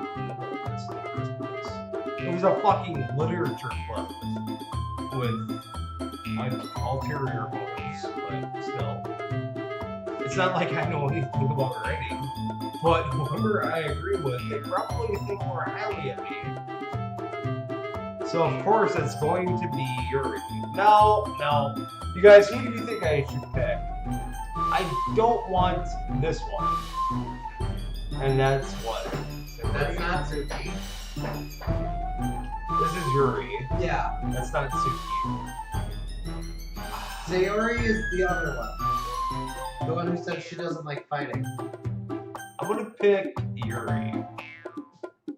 this in the first place? It was a fucking literature club with ulterior motives, but still. It's not like I know anything about writing, but whoever I agree with, they probably think more highly of me. So of course it's going to be Yuri. No. You guys, who do you think I should pick? I don't want this one. And that's what? That's Natsuki. This is Yuri. Yeah. That's not Suki. Sayori is the other one. The one who said she doesn't like fighting. I'm gonna pick Yuri.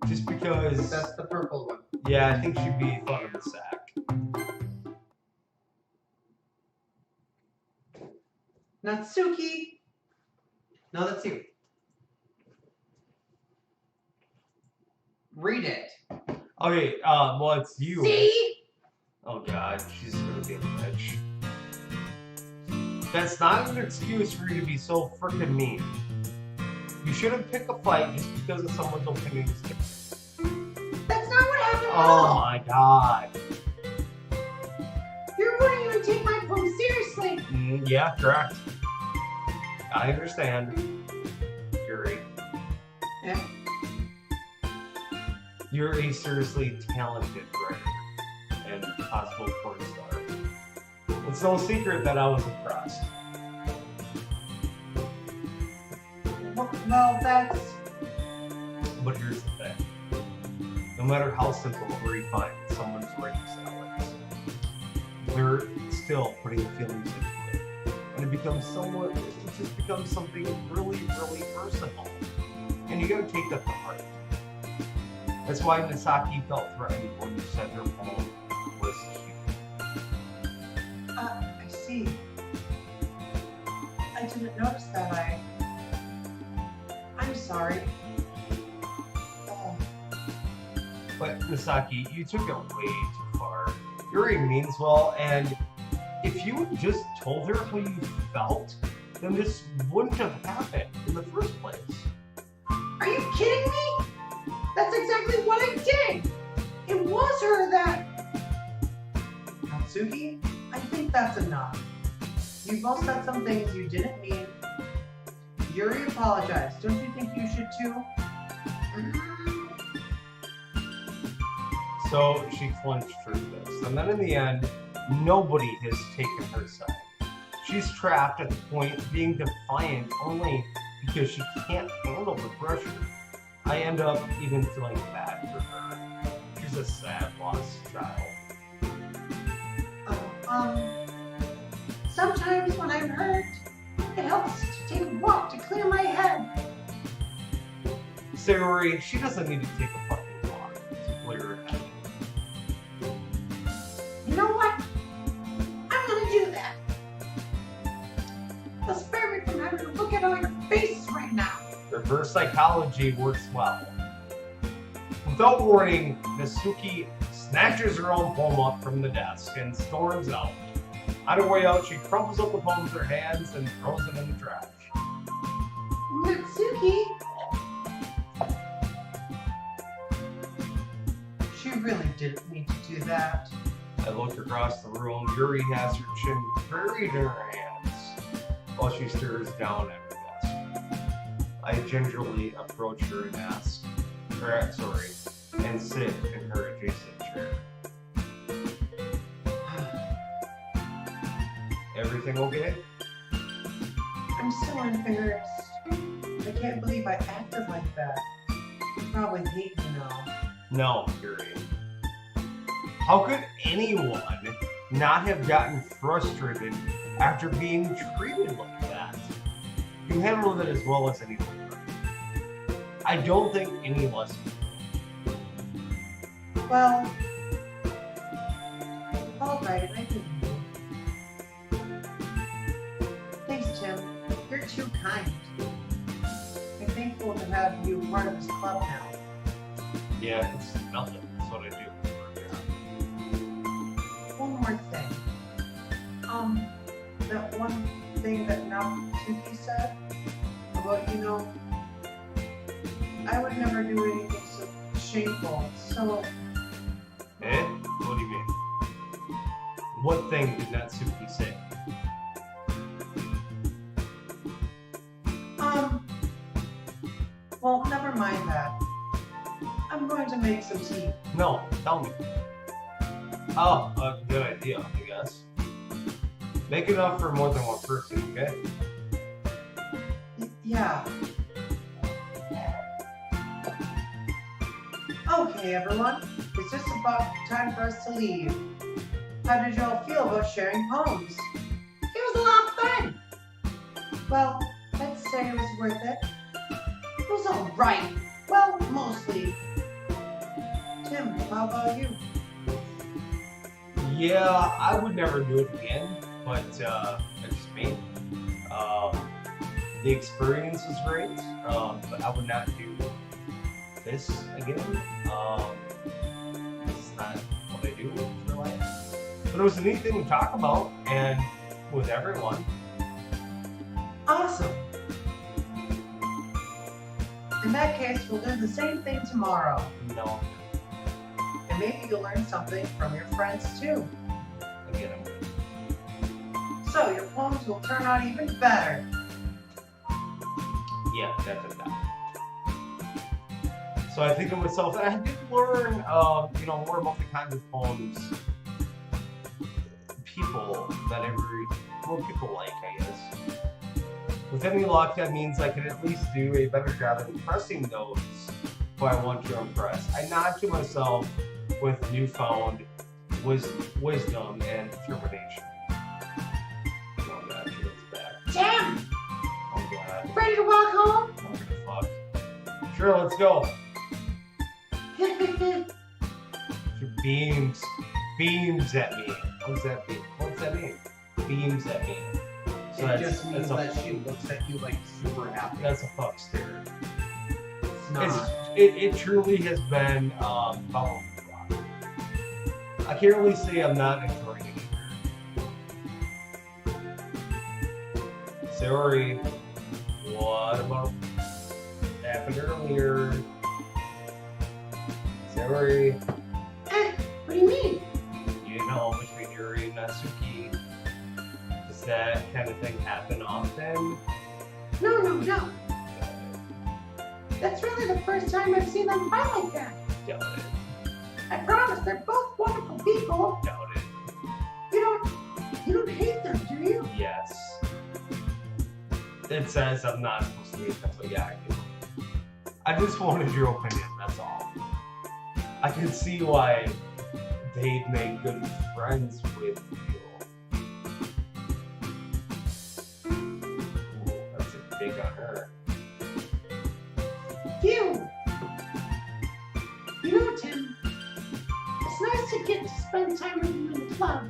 Just because. That's the purple one. Yeah, I think she'd be fun in the sack. Natsuki. No, that's you. Read it. Okay, well, it's you. See? Oh god, she's gonna be a bitch. That's not an excuse for you to be so freaking mean. You shouldn't pick a fight just because of someone's opinion. That's not what happened at Oh all. my god. You wouldn't even take my poem seriously. Yeah, correct. I understand. Yuri. Yeah. You're a seriously talented writer and possible porn star. It's no secret that I was impressed. Well, that's. But here's the thing. No matter how simple or refined someone's writing style is, they're still putting feelings into it. And it just becomes something really, really personal. And you gotta take that to heart. That's why Misaki felt threatened when you said her poem was cute. I see. I didn't notice that. I'm sorry. Oh. But Misaki, you took it way too far. Yuri means well, and if you had just told her how you felt, then this wouldn't have happened in the first place. Are you kidding me? That's exactly what I did. It was her that. Natsuki, I think that's enough. You both said some things you didn't mean. Yuri apologized. Don't you think you should too? So she clenched her fist, and then in the end, nobody has taken her side. She's trapped at the point of being defiant only because she can't handle the pressure. I end up even feeling bad for her. She's a sad, lost child. Sometimes when I'm hurt, it helps to take a walk to clear my head. Sayori, she doesn't need to take a fucking walk to clear her head. You know what? I'm gonna do that. reverse psychology works well. Without warning, Natsuki snatches her own poem up from the desk and storms out. On her way out, she crumples up the poem with her hands and throws it in the trash. Natsuki, She really didn't need to do that. I look across the room. Yuri has her chin buried in her hands while she stares down at her desk. I gingerly approach her and ask, and sit in her adjacent chair. Everything okay? I'm so embarrassed. I can't believe I acted like that. You probably hate me now. No, Yuri. How could anyone not have gotten frustrated after being treated like that? You handled it as well as anyone. I don't think any of us. Well, alright, I didn't. Thanks, Tim. You're too kind. I'm thankful to have you part of this club now. Yeah, it's nothing. That's what I do. One more thing. That one thing that Natsuki said about, I would never do anything so shameful. So, Eh? What do you mean? What thing did Natsuki say? well, never mind that. I'm going to make some tea. No, tell me. Oh, a good idea, I guess. Make enough for more than one person, okay? Yeah. Okay, everyone. It's just about time for us to leave. How did y'all feel about sharing poems? it was a lot of fun. Well, I'd say it was worth it. It was alright. Well, mostly. Tim, how about you? Yeah, I would never do it again, but that's just me. The experience was great, but I would not do this again. It's not what I do for life. But it was a neat thing to talk about, and with everyone. Awesome. In that case, we'll do the same thing tomorrow. No, And maybe you'll learn something from your friends too. again, I'm good. So your poems will turn out even better. Yeah, definitely. So I think of myself, and I did learn, more about the kinds of poems people people like, I guess. With any luck, that means I can at least do a better job at impressing those who I want to impress. I nod to myself with newfound wisdom and determination. Oh god, she looks back. Tim, Oh god. ready to walk home? Oh, what the fuck. Sure, let's go. She beams at me. What does that mean? What's that mean? Beams at me. So It just means that's that she looks at you like super happy. that's a fuck stare. It's not. It truly has been following me. I can't really say I'm not enjoying it either. Sorry. What about happened earlier? Sorry. What do you mean? Between Yuri and Natsuki. Does that kind of thing happen often? No. That's really the first time I've seen them fight like that. Doubt it. I promise, they're both wonderful people. Doubt it. You don't hate them, do you? Yes. It says I'm not supposed to hate them, but yeah, I do. I just wanted your opinion, that's all. I can see why they'd make good friends with you. Ooh, that's a dig on her. Phew. Tim, it's nice to get to spend time with you in the club,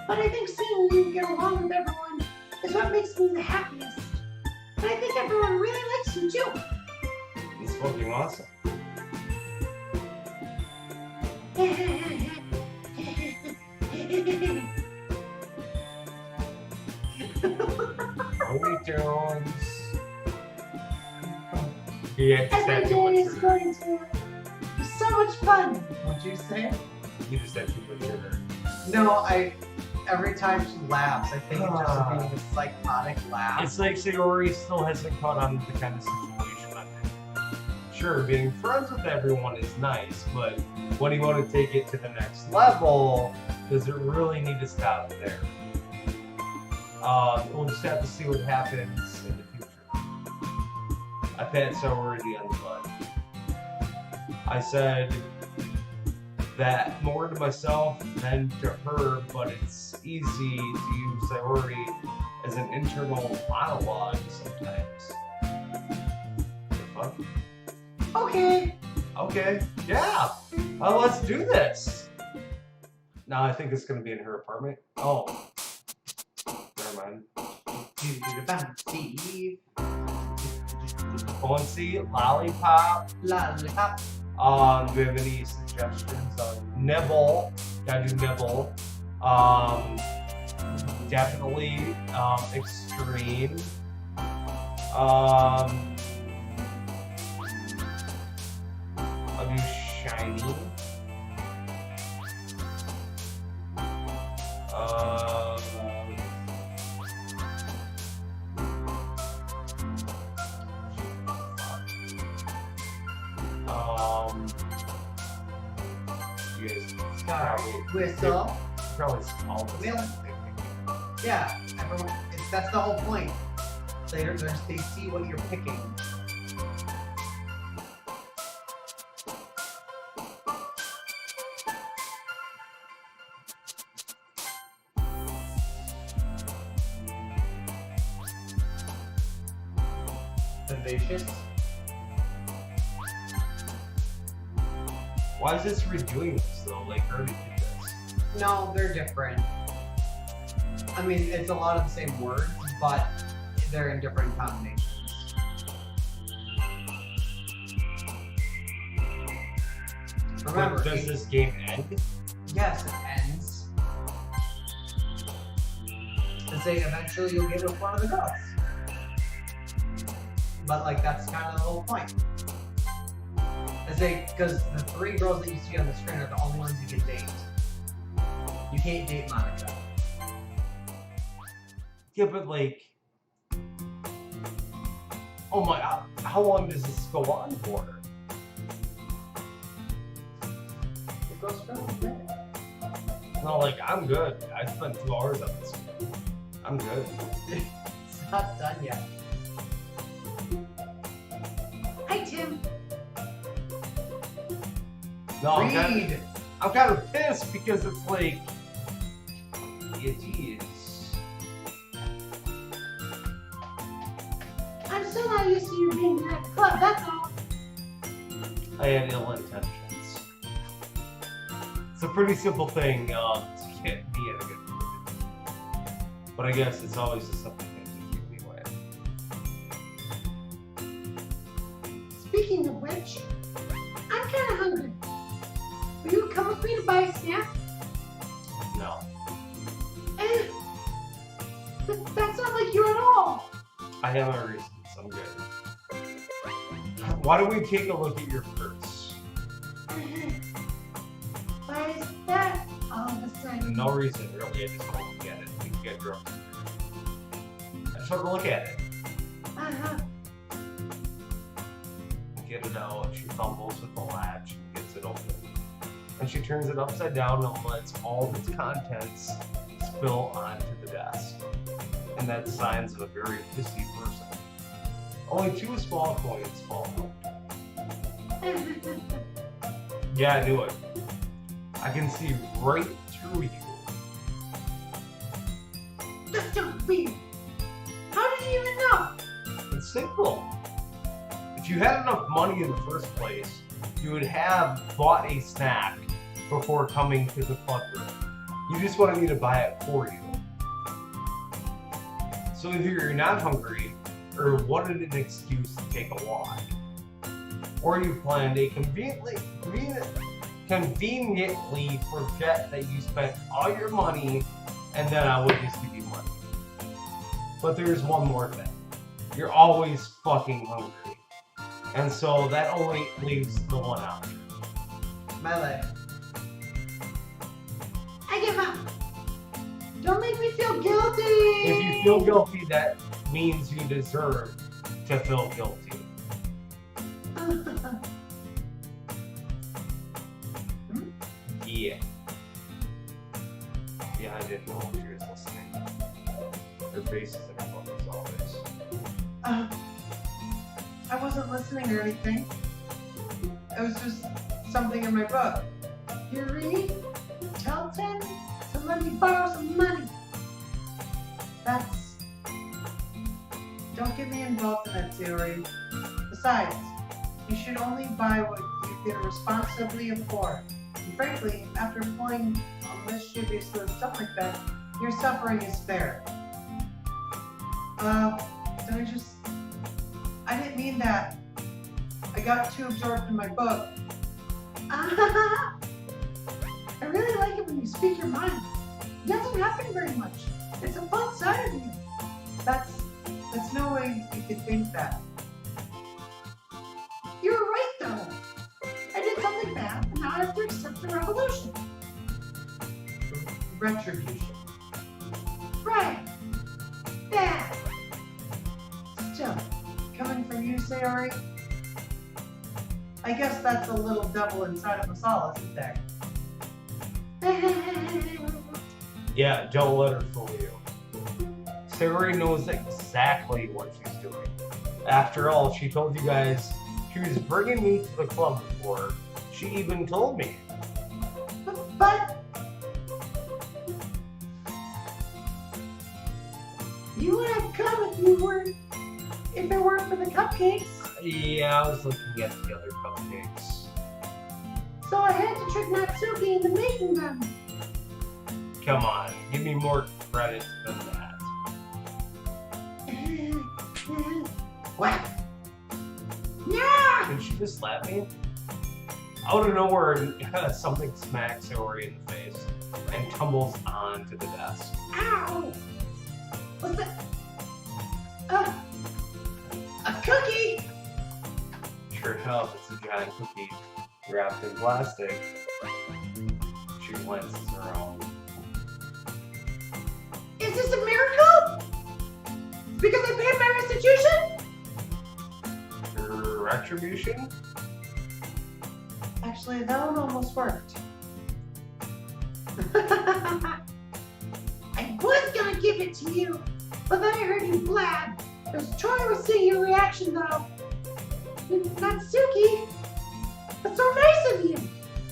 but I think seeing you get along with everyone is what makes me the happiest. And I think everyone really likes you too. fucking awesome. Looney Tunes. Yeah, just Every had too day much is sugar. going to be so much fun. What'd you say? You just had too much sugar. No, every time she laughs, I think it's just being a psychotic laugh. It's like Sayori still hasn't caught on to the kind of situation I'm in. Sure, being friends with everyone is nice, but when you want to take it to the next level, does it really need to stop there? We'll just have to see what happens in the future. I pat Sayori on the butt. I said that more to myself than to her, but it's easy to use Sayori as an internal monologue sometimes. The fuck? Okay. Okay, yeah. Let's do this. No, I think it's gonna be in her apartment. Oh, never mind. Bouncy, Lollipop. Lollipop. Do you have any suggestions on Nibble? Gotta do Nibble. Definitely Extreme. I'll do Shiny. You guys probably Whistle. probably all the Wheel. Yeah, everyone, that's the whole point. They see what you're picking. Vivacious. Why is this redoing this though? Like, her did this. No, they're different. I mean, it's a lot of the same words, but they're in different combinations. Remember, Does this game end? yes, it ends. And say eventually you'll get with one of the girls. But like that's kind of the whole point. I say because the 3 girls that you see on the screen are the only ones you can date. You can't date Monica. Yeah, but like, oh my god, how long does this go on for? It goes for a minute. No, like, I'm good. I spent 2 hours on this. I'm good. It's not done yet. Hi, Tim. No, I'm Read. kind of pissed because it's like, it is. I'm still not used to you being in that club, that's all. I had ill intentions. It's a pretty simple thing to get me in a good mood. But I guess it's always a simple thing to keep me away. Speaking of which, I'm kind of hungry. Will you come with me to buy a snack? No. That's not like you at all. I have my reasons. I'm good. Why don't we take a look at your purse? Why is that all of a sudden? No reason, really. I just want to look at it. We can get drunk. I just want to look at it. Uh-huh. Get it out. She fumbles with the latch and gets it open. And she turns it upside down and lets all of its contents spill onto the desk. And that's signs of a very pissy person. Only 2 small coins fall out. Yeah, I knew it. I can see right through you. That's so weird. How did you even know? It's simple. If you had enough money in the first place, you would have bought a snack before coming to the club room. You just wanted me to buy it for you. So either you're not hungry or wanted an excuse to take a walk. or you planned a conveniently forget that you spent all your money, and then I would just give you money. But there's one more thing. You're always fucking hungry. And so that only leaves the one option. My leg. I give up. Don't make me feel guilty. If you feel guilty, that means you deserve to feel guilty. Yeah. Yeah, I didn't know if she was listening. Her face is in her phone as always. I wasn't listening or anything. It was just something in my book. Yuri, tell Tim to let me borrow some money. That's... Don't get me involved in that theory. Besides, you should only buy what you can responsibly afford. And frankly, after pulling a mischievous stuff like that, your suffering is fair. I didn't mean that. I got too absorbed in my book. I really like it when you speak your mind. It doesn't happen very much. It's a fun side of you. That's no way you could think that. You're right, though. I did something bad, and now I have to accept the revolution. Retribution. Right. Bad. Still, coming from you, Sayori, I guess that's a little devil inside of us all, isn't there? Yeah, don't let her fool you. Sayori knows exactly what she's doing. After all, she told you guys she was bringing me to the club before. She even told me. But you would have come if it weren't for the cupcakes. Yeah, I was looking at the other cupcakes. So I had to trick Natsuki into making them. Come on, give me more credit than that. What? Yeah! Did she just slap me? Out of nowhere, something smacks Sayori in the face and tumbles onto the desk. Ow! What's that? A cookie! Sure enough, it's a giant cookie wrapped in plastic. She glances around. Is this a miracle? Because I paid my restitution? Retribution? Actually, that one almost worked. I was gonna give it to you, but then I heard you blab. Because Troy was seeing your reaction though. Natsuki, that's so nice of you.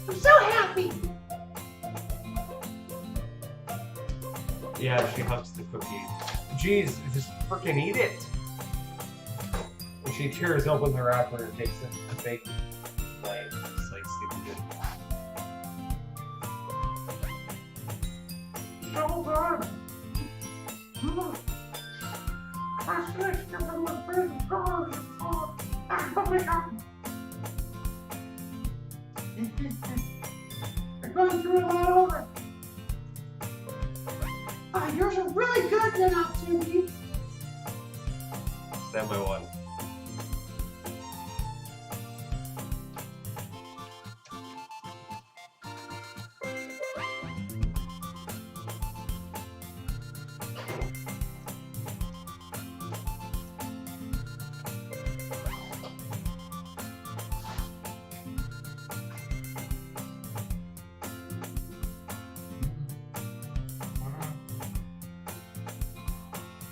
I'm so happy. Yeah, she hugs the cookie. Jeez, just freaking eat it! And she tears open the wrapper and takes a big bite, just like stupid. So good. I switched to the big girls and I'm going through a lot over. Yours are really good, Natsuki. Stand by one.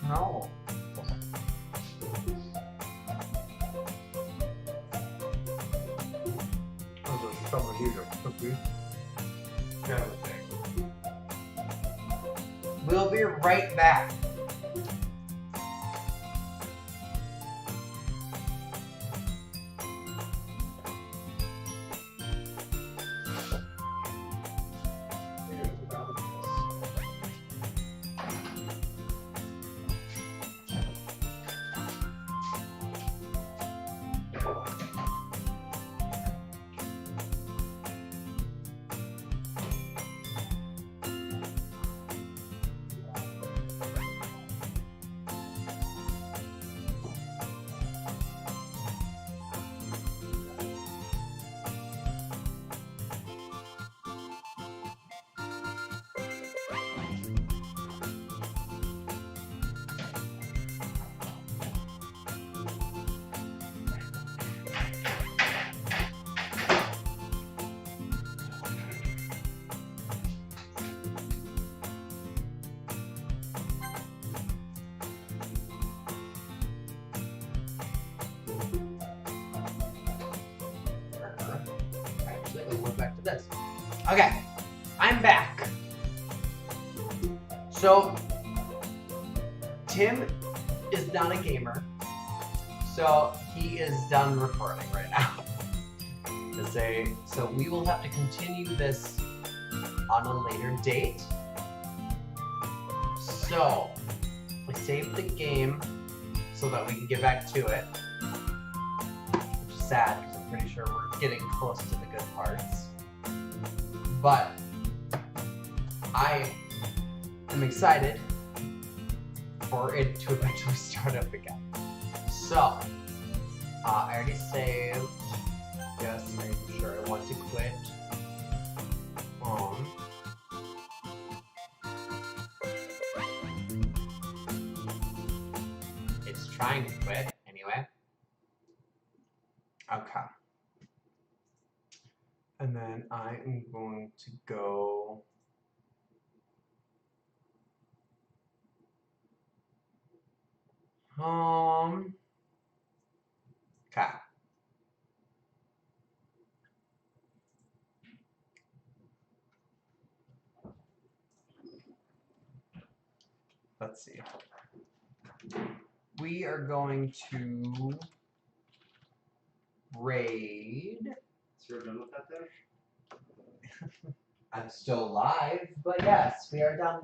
No. There's someone here. Cookie. Kind of thing. We'll be right back. back to this. Okay, I'm back. So, Tim is not a gamer, so he is done recording right now. So we will have to continue this on a later date. So, we saved the game so that we can get back to it. Which is sad because I'm pretty sure we're getting close to the good parts. But I am excited for it to eventually start up again. So, I already saved. Just making sure I want to quit. It's trying to quit anyway. Okay. And then I am going to go. Okay. Let's see. We are going to raid. So you're done with that then? I'm still live, but yes, we are done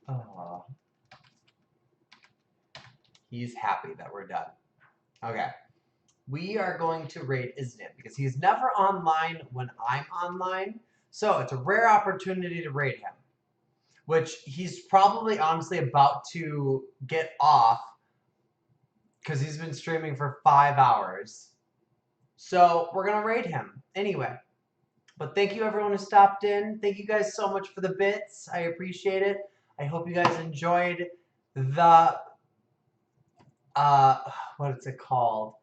now. He's happy that we're done. Okay. We are going to raid Isnit because he's never online when I'm online. So it's a rare opportunity to raid him. Which he's probably honestly about to get off because he's been streaming for 5 hours. So we're going to raid him anyway. But thank you everyone who stopped in. Thank you guys so much for the bits. I appreciate it. I hope you guys enjoyed the, what is it called?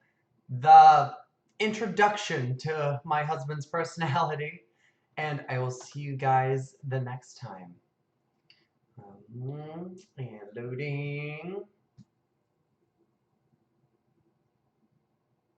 The introduction to my husband's personality. And I will see you guys the next time. And loading.